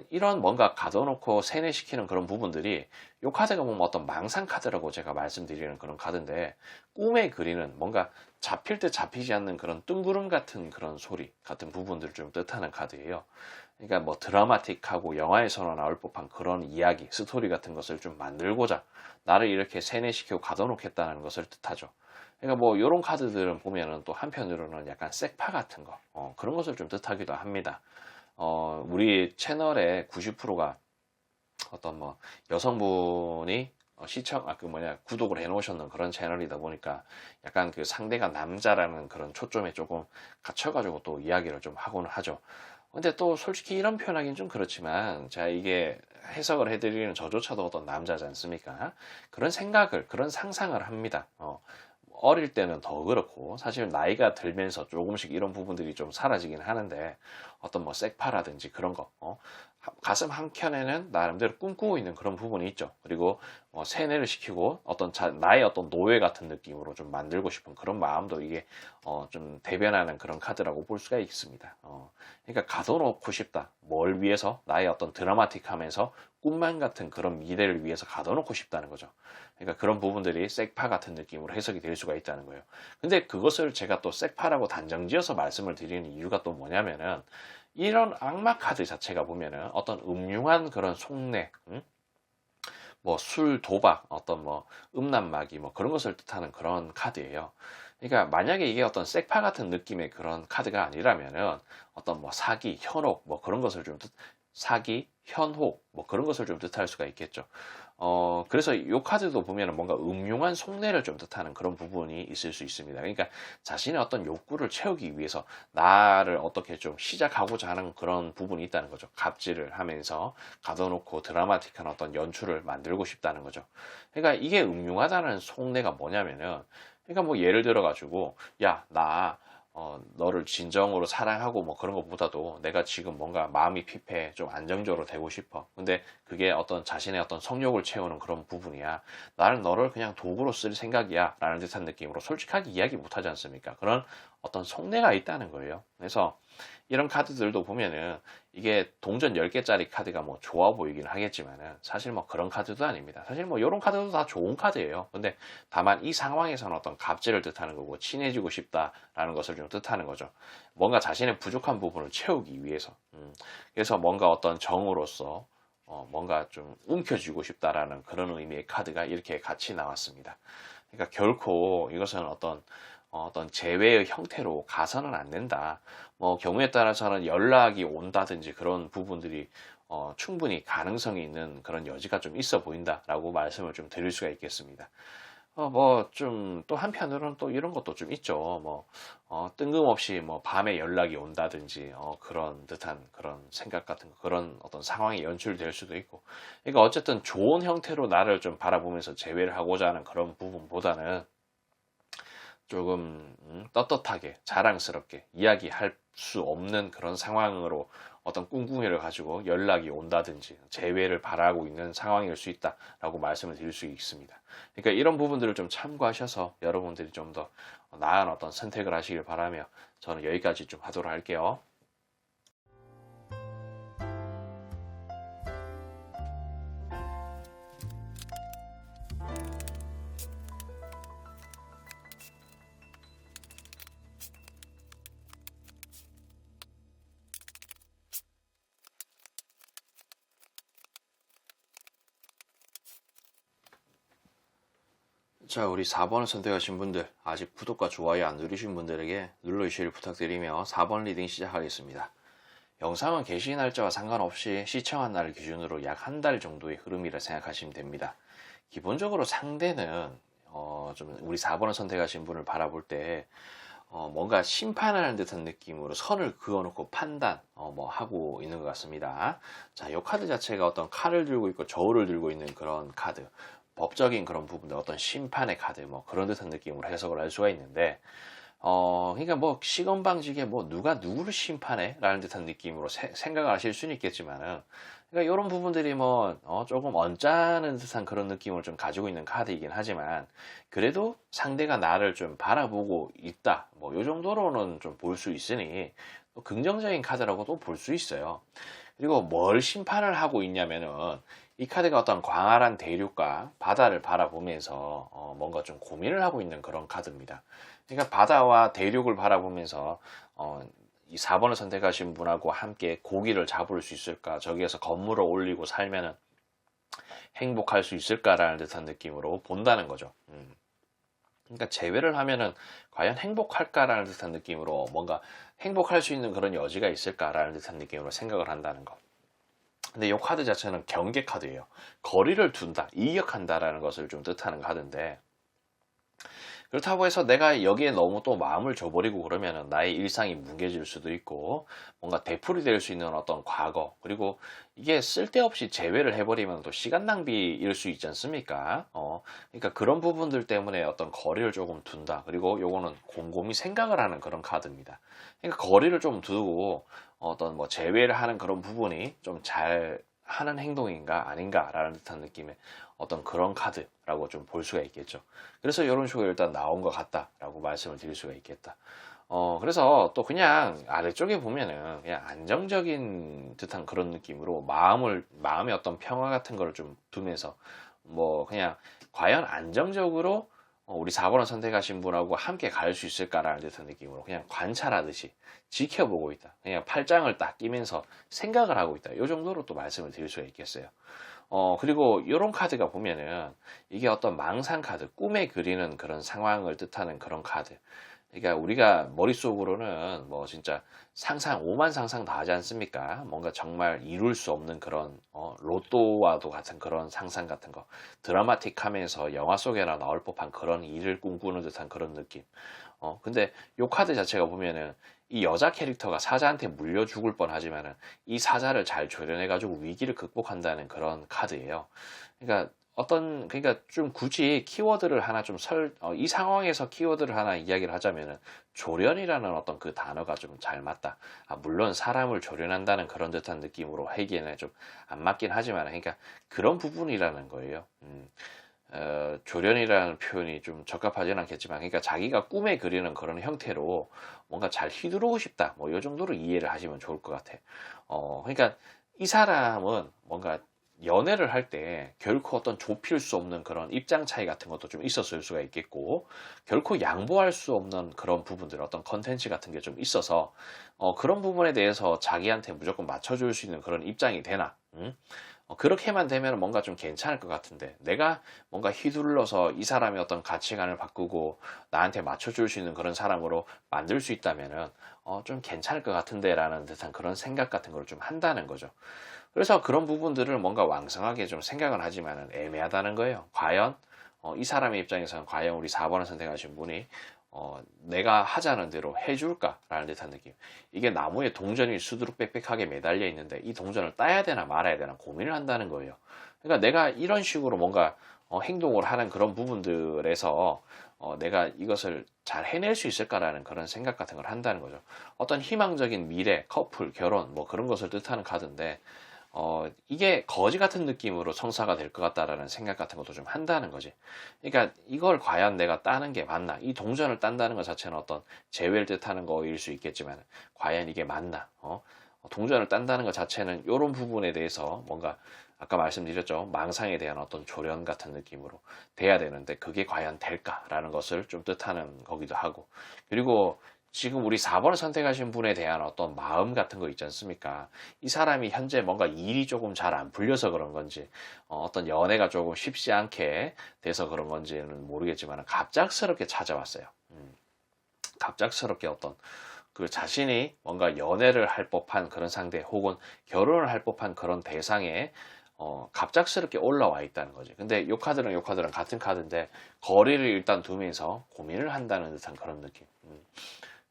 이런 뭔가 가둬놓고 세뇌시키는 그런 부분들이 이 카드가 보면 어떤 망상 카드라고 제가 말씀드리는 그런 카드인데 꿈에 그리는 뭔가 잡힐 때 잡히지 않는 그런 뜬구름 같은 그런 소리 같은 부분들을 좀 뜻하는 카드예요. 그러니까 뭐 드라마틱하고 영화에서나 나올 법한 그런 이야기, 스토리 같은 것을 좀 만들고자 나를 이렇게 세뇌시키고 가둬놓겠다는 것을 뜻하죠. 그러니까 뭐 이런 카드들은 보면은 또 한편으로는 약간 색파 같은 거 그런 것을 좀 뜻하기도 합니다. 우리 채널의 90%가 어떤 뭐 여성분이 구독을 해놓으셨는 그런 채널이다 보니까 약간 그 상대가 남자라는 그런 초점에 조금 갇혀가지고 또 이야기를 좀 하고는 하죠. 근데 또 솔직히 이런 표현하기는 좀 그렇지만 제가 이게 해석을 해드리는 저조차도 어떤 남자지 않습니까? 그런 생각을, 그런 상상을 합니다. 어릴 때는 더 그렇고 사실 나이가 들면서 조금씩 이런 부분들이 좀 사라지긴 하는데 어떤 뭐 색파라든지 그런 거 가슴 한켠에는 나름대로 꿈꾸고 있는 그런 부분이 있죠. 그리고 세뇌를 시키고 어떤 나의 어떤 노예 같은 느낌으로 좀 만들고 싶은 그런 마음도 이게 좀 대변하는 그런 카드라고 볼 수가 있습니다. 그러니까 가둬놓고 싶다. 뭘 위해서? 나의 어떤 드라마틱하면서 꿈만 같은 그런 미래를 위해서 가둬놓고 싶다는 거죠. 그러니까 그런 부분들이 색파 같은 느낌으로 해석이 될 수가 있다는 거예요. 근데 그것을 제가 또 색파라고 단정지어서 말씀을 드리는 이유가 또 뭐냐면은 이런 악마 카드 자체가 보면은 어떤 음흉한 그런 속내, 뭐 술, 도박, 어떤 뭐 음란마귀 뭐 그런 것을 뜻하는 그런 카드예요. 그러니까 만약에 이게 어떤 색파 같은 느낌의 그런 카드가 아니라면은 어떤 뭐 사기, 현혹 뭐 그런 것을 좀 사기, 현혹 뭐 그런 것을 좀 뜻할 수가 있겠죠. 그래서 이 카드도 보면은 뭔가 음흉한 속내를 좀 뜻하는 그런 부분이 있을 수 있습니다. 그러니까 자신의 어떤 욕구를 채우기 위해서 나를 어떻게 좀 시작하고자 하는 그런 부분이 있다는 거죠. 갑질을 하면서 가둬놓고 드라마틱한 어떤 연출을 만들고 싶다는 거죠. 그러니까 이게 음흉하다는 속내가 뭐냐면은 그러니까 뭐 예를 들어 가지고 야, 나 너를 진정으로 사랑하고 뭐 그런 것보다도 내가 지금 뭔가 마음이 피폐해 좀 안정적으로 되고 싶어. 근데 그게 어떤 자신의 어떤 성욕을 채우는 그런 부분이야. 나는 너를 그냥 도구로 쓸 생각이야. 라는 듯한 느낌으로 솔직하게 이야기 못 하지 않습니까? 그런 어떤 속내가 있다는 거예요. 그래서 이런 카드들도 보면은 이게 동전 10개짜리 카드가 뭐 좋아 보이긴 하겠지만은 사실 뭐 그런 카드도 아닙니다. 사실 뭐 이런 카드도 다 좋은 카드예요. 근데 다만 이 상황에서는 어떤 갑질을 뜻하는 거고 친해지고 싶다라는 것을 좀 뜻하는 거죠. 뭔가 자신의 부족한 부분을 채우기 위해서. 그래서 뭔가 어떤 정으로서 뭔가 좀 움켜쥐고 싶다라는 그런 의미의 카드가 이렇게 같이 나왔습니다. 그러니까 결코 이것은 어떤 재회의 형태로 가서는 안 된다. 뭐 경우에 따라서는 연락이 온다든지 그런 부분들이 충분히 가능성이 있는 그런 여지가 좀 있어 보인다라고 말씀을 좀 드릴 수가 있겠습니다. 뭐 좀 또 한편으로는 또 이런 것도 좀 있죠. 뭐 뜬금없이 뭐 밤에 연락이 온다든지 그런 듯한 그런 생각 같은 거, 그런 어떤 상황이 연출될 수도 있고. 그러니까 어쨌든 좋은 형태로 나를 좀 바라보면서 재회를 하고자 하는 그런 부분보다는 조금 떳떳하게 자랑스럽게 이야기할 수 없는 그런 상황으로 어떤 꿍꿍이를 가지고 연락이 온다든지 재회를 바라고 있는 상황일 수 있다라고 말씀을 드릴 수 있습니다. 그러니까 이런 부분들을 좀 참고하셔서 여러분들이 좀 더 나은 어떤 선택을 하시길 바라며 저는 여기까지 좀 하도록 할게요. 자, 우리 4번을 선택하신 분들, 아직 구독과 좋아요 안 누르신 분들에게 눌러주시길 부탁드리며 4번 리딩 시작하겠습니다. 영상은 게시 날짜와 상관없이 시청한 날 기준으로 약 한 달 정도의 흐름이라 생각하시면 됩니다. 기본적으로 상대는 좀 우리 4번을 선택하신 분을 바라볼 때 뭔가 심판하는 듯한 느낌으로 선을 그어놓고 판단 뭐 하고 있는 것 같습니다. 자, 이 카드 자체가 어떤 칼을 들고 있고 저울을 들고 있는 그런 카드, 법적인 그런 부분들, 어떤 심판의 카드, 뭐 그런 듯한 느낌으로 해석을 할 수가 있는데, 그러니까 뭐 시건방지게 뭐 누가 누구를 심판해? 라는 듯한 느낌으로 생각을 하실 수는 있겠지만은, 그러니까 이런 부분들이 뭐 조금 언짢은 듯한 그런 느낌을 좀 가지고 있는 카드이긴 하지만, 그래도 상대가 나를 좀 바라보고 있다, 뭐 요 정도로는 좀 볼 수 있으니 또 긍정적인 카드라고도 볼 수 있어요. 그리고 뭘 심판을 하고 있냐면은, 이 카드가 어떤 광활한 대륙과 바다를 바라보면서 뭔가 좀 고민을 하고 있는 그런 카드입니다. 그러니까 바다와 대륙을 바라보면서 이 4번을 선택하신 분하고 함께 고기를 잡을 수 있을까? 저기에서 건물을 올리고 살면은 행복할 수 있을까라는 듯한 느낌으로 본다는 거죠. 그러니까 재회를 하면은 과연 행복할까라는 듯한 느낌으로, 뭔가 행복할 수 있는 그런 여지가 있을까라는 듯한 느낌으로 생각을 한다는 거. 근데 이 카드 자체는 경계 카드예요. 거리를 둔다, 이격한다라는 것을 좀 뜻하는 카드인데, 그렇다고 해서 내가 여기에 너무 또 마음을 줘버리고 그러면은 나의 일상이 뭉개질 수도 있고, 뭔가 되풀이 될 수 있는 어떤 과거, 그리고 이게 쓸데없이 제외를 해버리면 또 시간 낭비일 수 있지 않습니까? 그러니까 그런 부분들 때문에 어떤 거리를 조금 둔다. 그리고 요거는 곰곰이 생각을 하는 그런 카드입니다. 그러니까 거리를 좀 두고 어떤 뭐 제외를 하는 그런 부분이 좀 잘 하는 행동인가 아닌가라는 듯한 느낌의 어떤 그런 카드라고 좀 볼 수가 있겠죠. 그래서 이런 식으로 일단 나온 것 같다라고 말씀을 드릴 수가 있겠다. 그래서 또 그냥 아래쪽에 보면은 그냥 안정적인 듯한 그런 느낌으로 마음의 어떤 평화 같은 거를 좀 두면서, 뭐 그냥 과연 안정적으로 우리 4번을 선택하신 분하고 함께 갈 수 있을까라는 듯한 느낌으로 그냥 관찰하듯이 지켜보고 있다. 그냥 팔짱을 딱 끼면서 생각을 하고 있다. 이 정도로 또 말씀을 드릴 수가 있겠어요. 그리고 이런 카드가 보면은 이게 어떤 망상 카드, 꿈에 그리는 그런 상황을 뜻하는 그런 카드. 그러니까 우리가 머릿속으로는 뭐 진짜 오만 상상 다 하지 않습니까? 뭔가 정말 이룰 수 없는 그런 로또와도 같은 그런 상상 같은 거, 드라마틱하면서 영화 속에나 나올 법한 그런 일을 꿈꾸는 듯한 그런 느낌. 근데 요 카드 자체가 보면은 이 여자 캐릭터가 사자한테 물려 죽을 뻔하지만은 이 사자를 잘 조련해가지고 위기를 극복한다는 그런 카드예요. 그러니까 좀 굳이 키워드를 하나 이 상황에서 키워드를 하나 이야기를 하자면은 조련이라는 어떤 그 단어가 좀 잘 맞다. 물론 사람을 조련한다는 그런 듯한 느낌으로 하기에는 좀 안 맞긴 하지만, 그러니까 그런 부분이라는 거예요. 조련이라는 표현이 좀 적합하지는 않겠지만, 그러니까 자기가 꿈에 그리는 그런 형태로 뭔가 잘 휘두르고 싶다. 뭐, 이 정도로 이해를 하시면 좋을 것 같아. 그러니까 이 사람은 뭔가 연애를 할 때 결코 어떤 좁힐 수 없는 그런 입장 차이 같은 것도 좀 있었을 수가 있겠고, 결코 양보할 수 없는 그런 부분들, 어떤 컨텐츠 같은 게 좀 있어서, 그런 부분에 대해서 자기한테 무조건 맞춰줄 수 있는 그런 입장이 되나? 응? 그렇게만 되면 뭔가 좀 괜찮을 것 같은데, 내가 뭔가 휘둘러서 이 사람의 어떤 가치관을 바꾸고 나한테 맞춰줄 수 있는 그런 사람으로 만들 수 있다면은 좀 괜찮을 것 같은데 라는 듯한 그런 생각 같은 걸 좀 한다는 거죠. 그래서 그런 부분들을 뭔가 왕성하게 좀 생각을 하지만은 애매하다는 거예요. 과연 이 사람의 입장에서는 과연 우리 4번을 선택하신 분이 내가 하자는 대로 해줄까라는 듯한 느낌. 이게 나무에 동전이 수두룩 빽빽하게 매달려 있는데 이 동전을 따야 되나 말아야 되나 고민을 한다는 거예요. 그러니까 내가 이런 식으로 뭔가 행동을 하는 그런 부분들에서 내가 이것을 잘 해낼 수 있을까라는 그런 생각 같은 걸 한다는 거죠. 어떤 희망적인 미래, 커플, 결혼 뭐 그런 것을 뜻하는 카드인데, 이게 거지 같은 느낌으로 성사가 될 것 같다라는 생각 같은 것도 좀 한다는 거지. 그러니까 이걸 과연 내가 따는 게 맞나? 이 동전을 딴다는 것 자체는 어떤 재회를 뜻하는 거일 수 있겠지만, 과연 이게 맞나? 동전을 딴다는 것 자체는 이런 부분에 대해서 뭔가 아까 말씀드렸죠. 망상에 대한 어떤 조련 같은 느낌으로 돼야 되는데 그게 과연 될까라는 것을 좀 뜻하는 거기도 하고, 그리고 지금 우리 4번을 선택하신 분에 대한 어떤 마음 같은 거 있지 않습니까? 이 사람이 현재 뭔가 일이 조금 잘 안 풀려서 그런 건지, 어떤 연애가 조금 쉽지 않게 돼서 그런 건지는 모르겠지만 갑작스럽게 찾아왔어요. 갑작스럽게 어떤 그 자신이 뭔가 연애를 할 법한 그런 상대 혹은 결혼을 할 법한 그런 대상에 갑작스럽게 올라와 있다는 거지. 근데 요 카드랑 요 카드랑 같은 카드인데 거리를 일단 두면서 고민을 한다는 듯한 그런 느낌.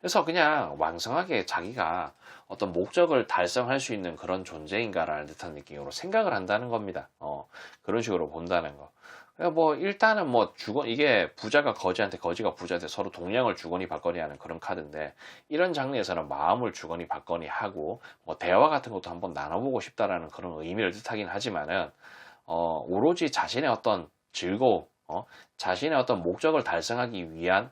그래서 그냥 왕성하게 자기가 어떤 목적을 달성할 수 있는 그런 존재인가라는 듯한 느낌으로 생각을 한다는 겁니다. 그런 식으로 본다는 거. 그러니까 뭐 일단은 뭐 이게 부자가 거지한테 거지가 부자한테 서로 동량을 주거니 받거니 하는 그런 카드인데, 이런 장르에서는 마음을 주거니 받거니 하고 뭐 대화 같은 것도 한번 나눠보고 싶다라는 그런 의미를 뜻하긴 하지만은 오로지 자신의 어떤 즐거움, 자신의 어떤 목적을 달성하기 위한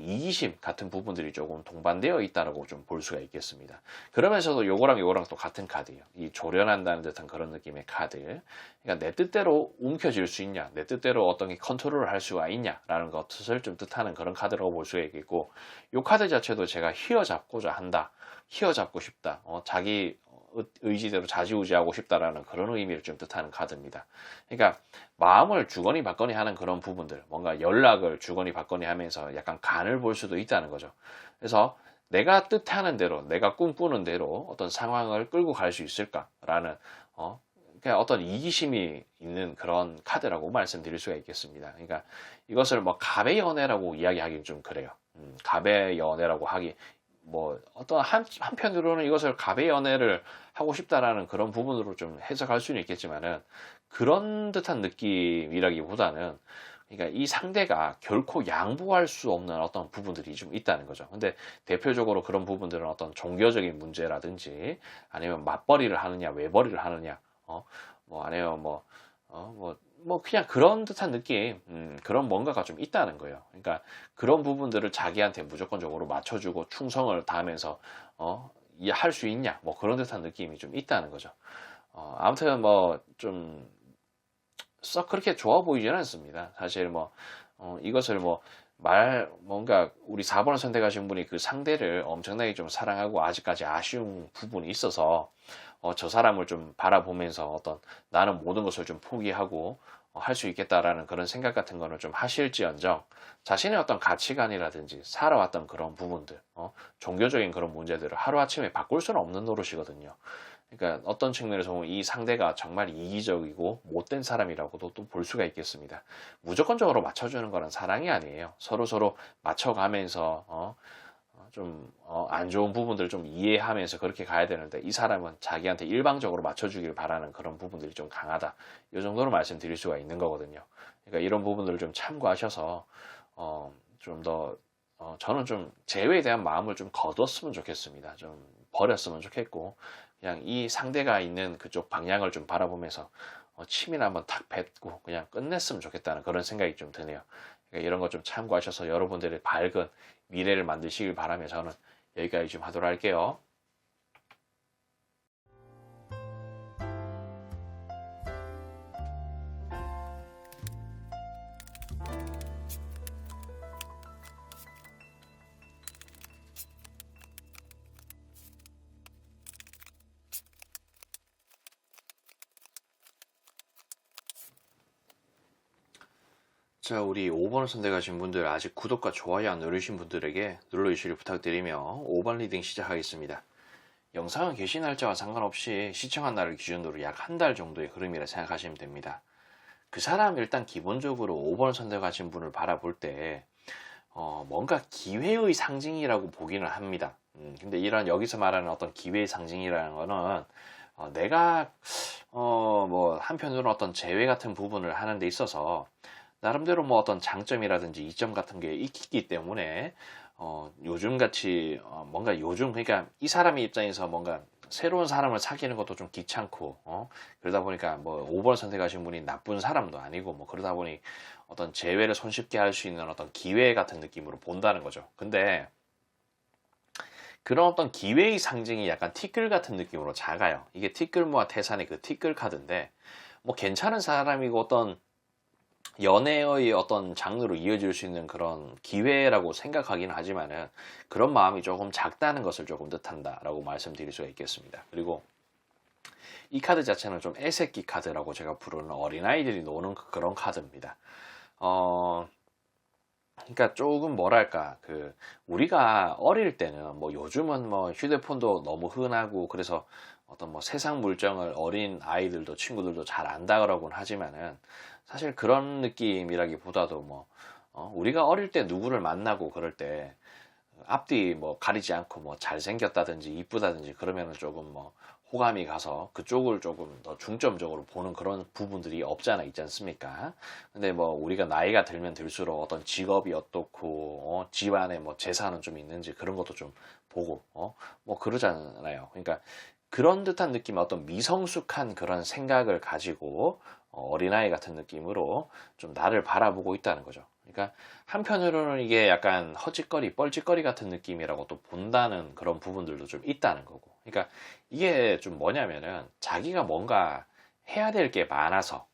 이기심 같은 부분들이 조금 동반되어 있다고 좀 볼 수가 있겠습니다. 그러면서도 요거랑 요거랑 또 같은 카드예요. 이 조련한다는 듯한 그런 느낌의 카드. 그러니까 내 뜻대로 움켜쥘 수 있냐, 내 뜻대로 어떤 게 컨트롤을 할 수가 있냐라는 것을 좀 뜻하는 그런 카드라고 볼 수가 있겠고, 요 카드 자체도 제가 휘어잡고자 한다, 휘어잡고 싶다, 자기 의지대로 좌지우지하고 싶다라는 그런 의미를 좀 뜻하는 카드입니다. 그러니까 마음을 주거니 받거니 하는 그런 부분들, 뭔가 연락을 주거니 받거니 하면서 약간 간을 볼 수도 있다는 거죠. 그래서 내가 뜻하는 대로, 내가 꿈꾸는 대로 어떤 상황을 끌고 갈 수 있을까라는 그냥 어떤 이기심이 있는 그런 카드라고 말씀드릴 수가 있겠습니다. 그러니까 이것을 뭐 갑의 연애라고 이야기하기는 좀 그래요. 갑의 연애라고 하기, 뭐 어떤 한편으로는 이것을 갑의 연애를 하고 싶다라는 그런 부분으로 좀 해석할 수는 있겠지만은, 그런 듯한 느낌이라기보다는 그러니까 이 상대가 결코 양보할 수 없는 어떤 부분들이 좀 있다는 거죠. 근데 대표적으로 그런 부분들은 어떤 종교적인 문제라든지, 아니면 맞벌이를 하느냐 외벌이를 하느냐, 뭐 아니면 뭐 그냥 그런 듯한 느낌, 그런 뭔가가 좀 있다는 거예요. 그러니까 그런 부분들을 자기한테 무조건적으로 맞춰주고 충성을 다하면서 할 수 있냐, 뭐 그런 듯한 느낌이 좀 있다는 거죠. 아무튼 뭐 좀 썩 그렇게 좋아 보이지는 않습니다. 사실 뭐 이것을 뭐 뭔가 우리 4번을 선택하신 분이 그 상대를 엄청나게 좀 사랑하고 아직까지 아쉬운 부분이 있어서 저 사람을 좀 바라보면서 어떤 나는 모든 것을 좀 포기하고 할 수 있겠다라는 그런 생각 같은 거는 좀 하실지언정, 자신의 어떤 가치관이라든지 살아왔던 그런 부분들, 종교적인 그런 문제들을 하루아침에 바꿀 수는 없는 노릇이거든요. 그러니까 어떤 측면에서 보면 이 상대가 정말 이기적이고 못된 사람이라고도 또 볼 수가 있겠습니다. 무조건적으로 맞춰주는 거는 사랑이 아니에요. 서로 맞춰가면서 좀 안 좋은 부분들을 좀 이해하면서 그렇게 가야 되는데, 이 사람은 자기한테 일방적으로 맞춰주길 바라는 그런 부분들이 좀 강하다, 이 정도로 말씀드릴 수가 있는 거거든요. 그러니까 이런 부분들을 좀 참고하셔서 좀 더 저는 좀 재회에 대한 마음을 좀 거뒀으면 좋겠습니다. 좀 버렸으면 좋겠고, 그냥 이 상대가 있는 그쪽 방향을 좀 바라보면서 침이나 한번 탁 뱉고 그냥 끝냈으면 좋겠다는 그런 생각이 좀 드네요. 그러니까 이런 거 좀 참고하셔서 여러분들의 밝은 미래를 만드시길 바라며 저는 여기까지 좀 하도록 할게요. 자, 우리 5번을 선택하신 분들, 아직 구독과 좋아요 안 누르신 분들에게 눌러주시길 부탁드리며 5번 리딩 시작하겠습니다. 영상은 개시 날짜와 상관없이 시청한 날을 기준으로 약 한 달 정도의 흐름이라 생각하시면 됩니다. 그 사람 일단 기본적으로 5번을 선택하신 분을 바라볼 때 뭔가 기회의 상징이라고 보기는 합니다. 근데 이런 여기서 말하는 어떤 기회의 상징이라는 거는 내가 뭐 한편으로는 어떤 재회 같은 부분을 하는 데 있어서 나름대로 뭐 어떤 장점이라든지 이점 같은 게 있기 때문에 요즘같이 뭔가 요즘, 그러니까 이 사람의 입장에서 뭔가 새로운 사람을 사귀는 것도 좀 귀찮고 그러다 보니까 뭐 5번 선택하신 분이 나쁜 사람도 아니고 뭐 그러다 보니 어떤 재회를 손쉽게 할 수 있는 어떤 기회 같은 느낌으로 본다는 거죠. 근데 그런 어떤 기회의 상징이 약간 티끌 같은 느낌으로 작아요. 이게 티끌모아 태산의 그 티끌 카드인데, 뭐 괜찮은 사람이고 어떤 연애의 어떤 장르로 이어질 수 있는 그런 기회라고 생각하긴 하지만은, 그런 마음이 조금 작다는 것을 조금 뜻한다라고 말씀드릴 수가 있겠습니다. 그리고 이 카드 자체는 좀 애새끼 카드라고 제가 부르는 어린아이들이 노는 그런 카드입니다. 그러니까 조금 뭐랄까 우리가 어릴 때는 뭐 요즘은 뭐 휴대폰도 너무 흔하고 그래서 어떤 뭐 세상 물정을 어린 아이들도 친구들도 잘 안다라고는 하지만은 사실 그런 느낌이라기보다도 뭐 우리가 어릴 때 누구를 만나고 그럴 때 앞뒤 뭐 가리지 않고 뭐 잘생겼다든지 이쁘다든지 그러면은 조금 뭐 호감이 가서 그쪽을 조금 더 중점적으로 보는 그런 부분들이 없잖아 있지 않습니까? 근데 뭐 우리가 나이가 들면 들수록 어떤 직업이 어떻고 집안에 뭐 재산은 좀 있는지 그런 것도 좀 보고 뭐 그러잖아요. 그러니까 그런 듯한 느낌, 어떤 미성숙한 그런 생각을 가지고 어린아이 같은 느낌으로 좀 나를 바라보고 있다는 거죠. 그러니까 한편으로는 이게 약간 허짓거리, 뻘짓거리 같은 느낌이라고 또 본다는 그런 부분들도 좀 있다는 거고. 그러니까 이게 좀 뭐냐면은 자기가 뭔가 해야 될 게 많아서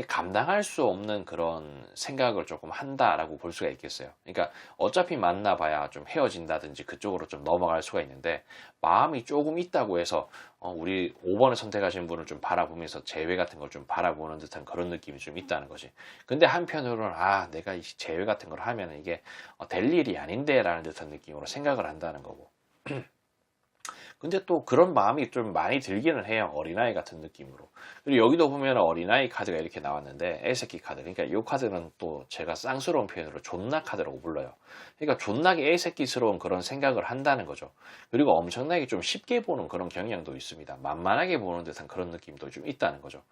감당할 수 없는 그런 생각을 조금 한다라고 볼 수가 있겠어요. 그러니까 어차피 만나봐야 좀 헤어진다든지 그쪽으로 좀 넘어갈 수가 있는데 마음이 조금 있다고 해서 우리 5번을 선택하신 분을 좀 바라보면서 재회 같은 걸 좀 바라보는 듯한 그런 느낌이 좀 있다는 거지. 근데 한편으로는 내가 이 재회 같은 걸 하면 이게 될 일이 아닌데 라는 듯한 느낌으로 생각을 한다는 거고. 근데 또 그런 마음이 좀 많이 들기는 해요. 어린아이 같은 느낌으로. 그리고 여기도 보면 어린아이 카드가 이렇게 나왔는데 애새끼 카드. 그러니까 이 카드는 또 제가 쌍스러운 표현으로 존나 카드라고 불러요. 그러니까 존나게 애새끼스러운 그런 생각을 한다는 거죠. 그리고 엄청나게 좀 쉽게 보는 그런 경향도 있습니다. 만만하게 보는 듯한 그런 느낌도 좀 있다는 거죠.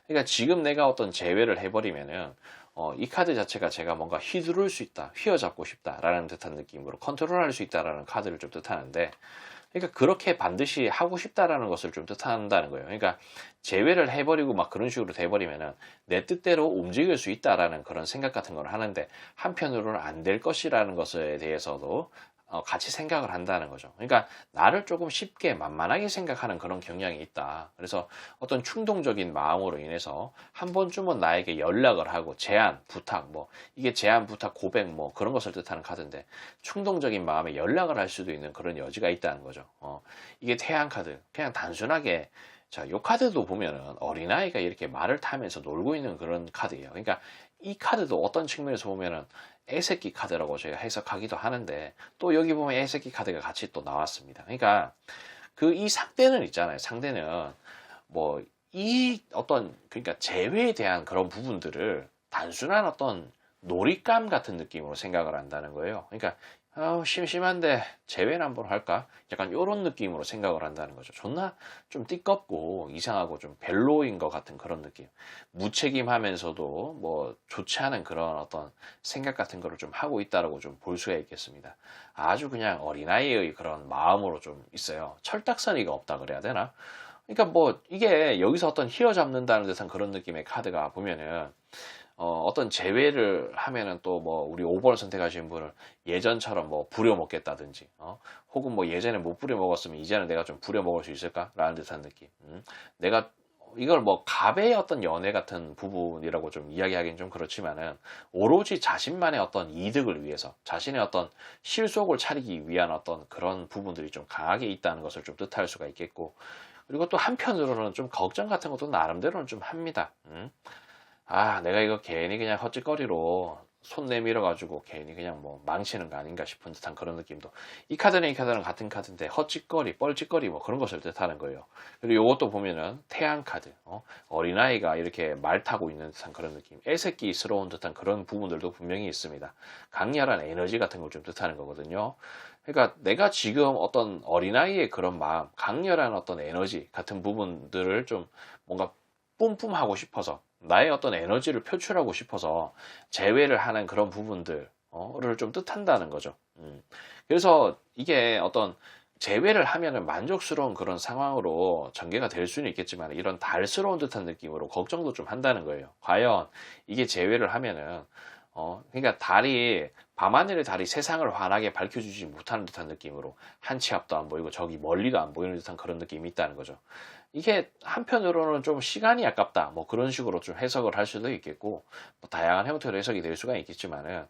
그러니까 지금 내가 어떤 제외를 해버리면은 이 카드 자체가 제가 뭔가 휘두를 수 있다, 휘어잡고 싶다라는 듯한 느낌으로 컨트롤할 수 있다라는 카드를 좀 뜻하는데, 그러니까 그렇게 반드시 하고 싶다라는 것을 좀 뜻한다는 거예요. 그러니까 제외를 해버리고 막 그런 식으로 돼버리면은 내 뜻대로 움직일 수 있다라는 그런 생각 같은 걸 하는데 한편으로는 안 될 것이라는 것에 대해서도 같이 생각을 한다는 거죠. 그러니까 나를 조금 쉽게 만만하게 생각하는 그런 경향이 있다. 그래서 어떤 충동적인 마음으로 인해서 한 번쯤은 나에게 연락을 하고 제안, 부탁, 뭐 이게 제안, 부탁, 고백 뭐 그런 것을 뜻하는 카드인데 충동적인 마음에 연락을 할 수도 있는 그런 여지가 있다는 거죠. 이게 태양 카드. 그냥 단순하게 자, 요 카드도 보면은 어린아이가 이렇게 말을 타면서 놀고 있는 그런 카드예요. 그러니까 이 카드도 어떤 측면에서 보면은 애새끼 카드라고 저희가 해석하기도 하는데 또 여기 보면 애새끼 카드가 같이 또 나왔습니다. 그러니까 이 상대는 있잖아요. 상대는 뭐 이 어떤 그러니까 재회에 대한 그런 부분들을 단순한 어떤 놀잇감 같은 느낌으로 생각을 한다는 거예요. 그러니까 심심한데 재회는 한번 할까? 약간 이런 느낌으로 생각을 한다는 거죠. 존나 좀 띠껍고 이상하고 좀 별로인 것 같은 그런 느낌. 무책임하면서도 뭐 좋지 않은 그런 어떤 생각 같은 거를 좀 하고 있다라고 좀 볼 수가 있겠습니다. 아주 그냥 어린아이의 그런 마음으로 좀 있어요. 철딱서니가 없다 그래야 되나? 그러니까 뭐 이게 여기서 어떤 휘어잡는다는 듯한 그런 느낌의 카드가 보면은 어떤 제외를 하면은 또 뭐 우리 5번을 선택하신 분을 예전처럼 뭐 부려먹겠다든지 혹은 뭐 예전에 못 부려먹었으면 이제는 내가 좀 부려먹을 수 있을까라는 듯한 느낌. 내가 이걸 뭐 갑의 어떤 연애 같은 부분이라고 좀 이야기하기는 좀 그렇지만은 오로지 자신만의 어떤 이득을 위해서 자신의 어떤 실속을 차리기 위한 어떤 그런 부분들이 좀 강하게 있다는 것을 좀 뜻할 수가 있겠고, 그리고 또 한편으로는 좀 걱정 같은 것도 나름대로는 좀 합니다. 내가 이거 괜히 그냥 헛짓거리로 손 내밀어 가지고 괜히 그냥 뭐 망치는 거 아닌가 싶은 듯한 그런 느낌도, 이 카드는 이 카드는 같은 카드인데 헛짓거리, 뻘짓거리 뭐 그런 것을 뜻하는 거예요. 그리고 요것도 보면은 태양 카드, 어린아이가 이렇게 말 타고 있는 듯한 그런 느낌, 애새끼스러운 듯한 그런 부분들도 분명히 있습니다. 강렬한 에너지 같은 걸 좀 뜻하는 거거든요. 그러니까 내가 지금 어떤 어린아이의 그런 마음, 강렬한 어떤 에너지 같은 부분들을 좀 뭔가 뿜뿜하고 싶어서 나의 어떤 에너지를 표출하고 싶어서 제외를 하는 그런 부분들을 좀 뜻한다는 거죠. 그래서 이게 어떤 제외를 하면은 만족스러운 그런 상황으로 전개가 될 수는 있겠지만 이런 달스러운 듯한 느낌으로 걱정도 좀 한다는 거예요. 과연 이게 제외를 하면은 그러니까 밤하늘의 달이 세상을 환하게 밝혀주지 못하는 듯한 느낌으로 한 치 앞도 안 보이고 저기 멀리도 안 보이는 듯한 그런 느낌이 있다는 거죠. 이게 한편으로는 좀 시간이 아깝다 뭐 그런 식으로 좀 해석을 할 수도 있겠고, 뭐 다양한 형태로 해석이 될 수가 있겠지만은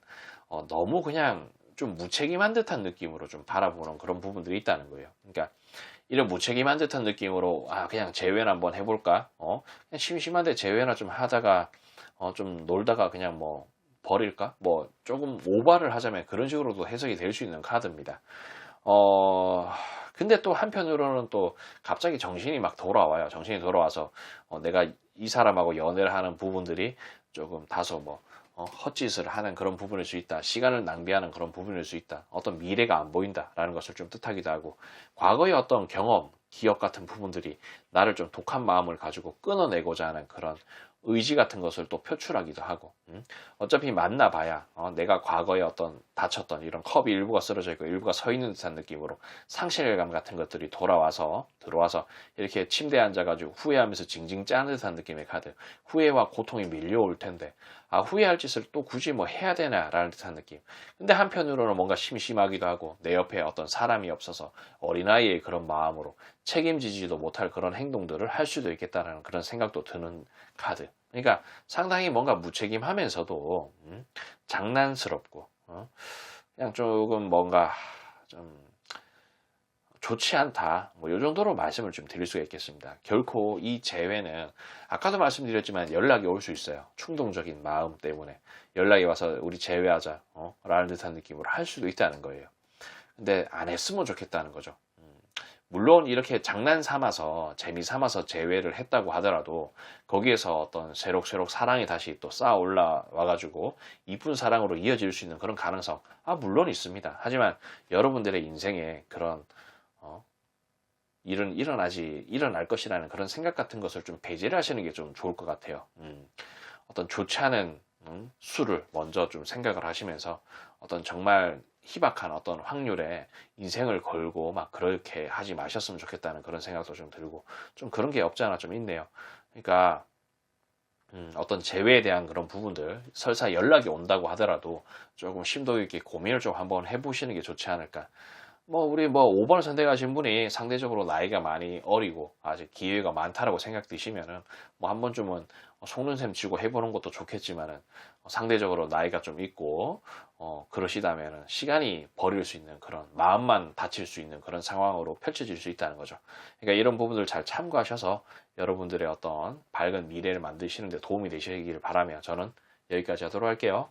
너무 그냥 좀 무책임한 듯한 느낌으로 좀 바라보는 그런 부분들이 있다는 거예요. 그러니까 이런 무책임한 듯한 느낌으로 그냥 재회나 한번 해볼까? 그냥 심심한데 재회나 좀 하다가 좀 놀다가 그냥 뭐 버릴까? 뭐 조금 오바를 하자면 그런 식으로도 해석이 될 수 있는 카드입니다. 근데 또 한편으로는 또 갑자기 정신이 막 돌아와요. 정신이 돌아와서 내가 이 사람하고 연애를 하는 부분들이 조금 다소 뭐 헛짓을 하는 그런 부분일 수 있다. 시간을 낭비하는 그런 부분일 수 있다. 어떤 미래가 안 보인다라는 것을 좀 뜻하기도 하고, 과거의 어떤 경험, 기억 같은 부분들이 나를 좀 독한 마음을 가지고 끊어내고자 하는 그런 의지 같은 것을 또 표출하기도 하고, 어차피 만나봐야 내가 과거에 어떤 다쳤던 이런 컵이 일부가 쓰러져 있고 일부가 서 있는 듯한 느낌으로 상실감 같은 것들이 들어와서 이렇게 침대에 앉아가지고 후회하면서 징징 짜는 듯한 느낌의 카드. 후회와 고통이 밀려올 텐데 후회할 짓을 또 굳이 뭐 해야 되나라는 듯한 느낌. 근데 한편으로는 뭔가 심심하기도 하고 내 옆에 어떤 사람이 없어서 어린아이의 그런 마음으로 책임지지도 못할 그런 행동들을 할 수도 있겠다라는 그런 생각도 드는 카드. 그러니까 상당히 뭔가 무책임하면서도 장난스럽고 그냥 조금 뭔가 좀 좋지 않다. 뭐 이 정도로 말씀을 좀 드릴 수가 있겠습니다. 결코 이 재회는 아까도 말씀드렸지만 연락이 올 수 있어요. 충동적인 마음 때문에 연락이 와서 우리 재회하자 라는 듯한 느낌으로 할 수도 있다는 거예요. 근데 안 했으면 좋겠다는 거죠. 물론 이렇게 장난 삼아서 재미 삼아서 재회를 했다고 하더라도 거기에서 어떤 새록새록 사랑이 다시 또 쌓아 올라와가지고 이쁜 사랑으로 이어질 수 있는 그런 가능성 물론 있습니다. 하지만 여러분들의 인생에 그런 일은 일어날 것이라는 그런 생각 같은 것을 좀 배제를 하시는 게 좀 좋을 것 같아요. 어떤 좋지 않은 수를 먼저 좀 생각을 하시면서 어떤 정말 희박한 어떤 확률에 인생을 걸고 막 그렇게 하지 마셨으면 좋겠다는 그런 생각도 좀 들고 좀 그런 게 없지 않아 좀 있네요. 그러니까 어떤 재회에 대한 그런 부분들 설사 연락이 온다고 하더라도 조금 심도 있게 고민을 좀 한번 해보시는 게 좋지 않을까. 우리 5번을 선택하신 분이 상대적으로 나이가 많이 어리고 아직 기회가 많다라고 생각되시면은 한 번쯤은 속는셈 치고 해보는 것도 좋겠지만은 상대적으로 나이가 좀 있고 그러시다면은 시간이 버릴 수 있는 그런 마음만 다칠 수 있는 그런 상황으로 펼쳐질 수 있다는 거죠. 그러니까 이런 부분들 잘 참고하셔서 여러분들의 어떤 밝은 미래를 만드시는 데 도움이 되시길 바라며 저는 여기까지 하도록 할게요.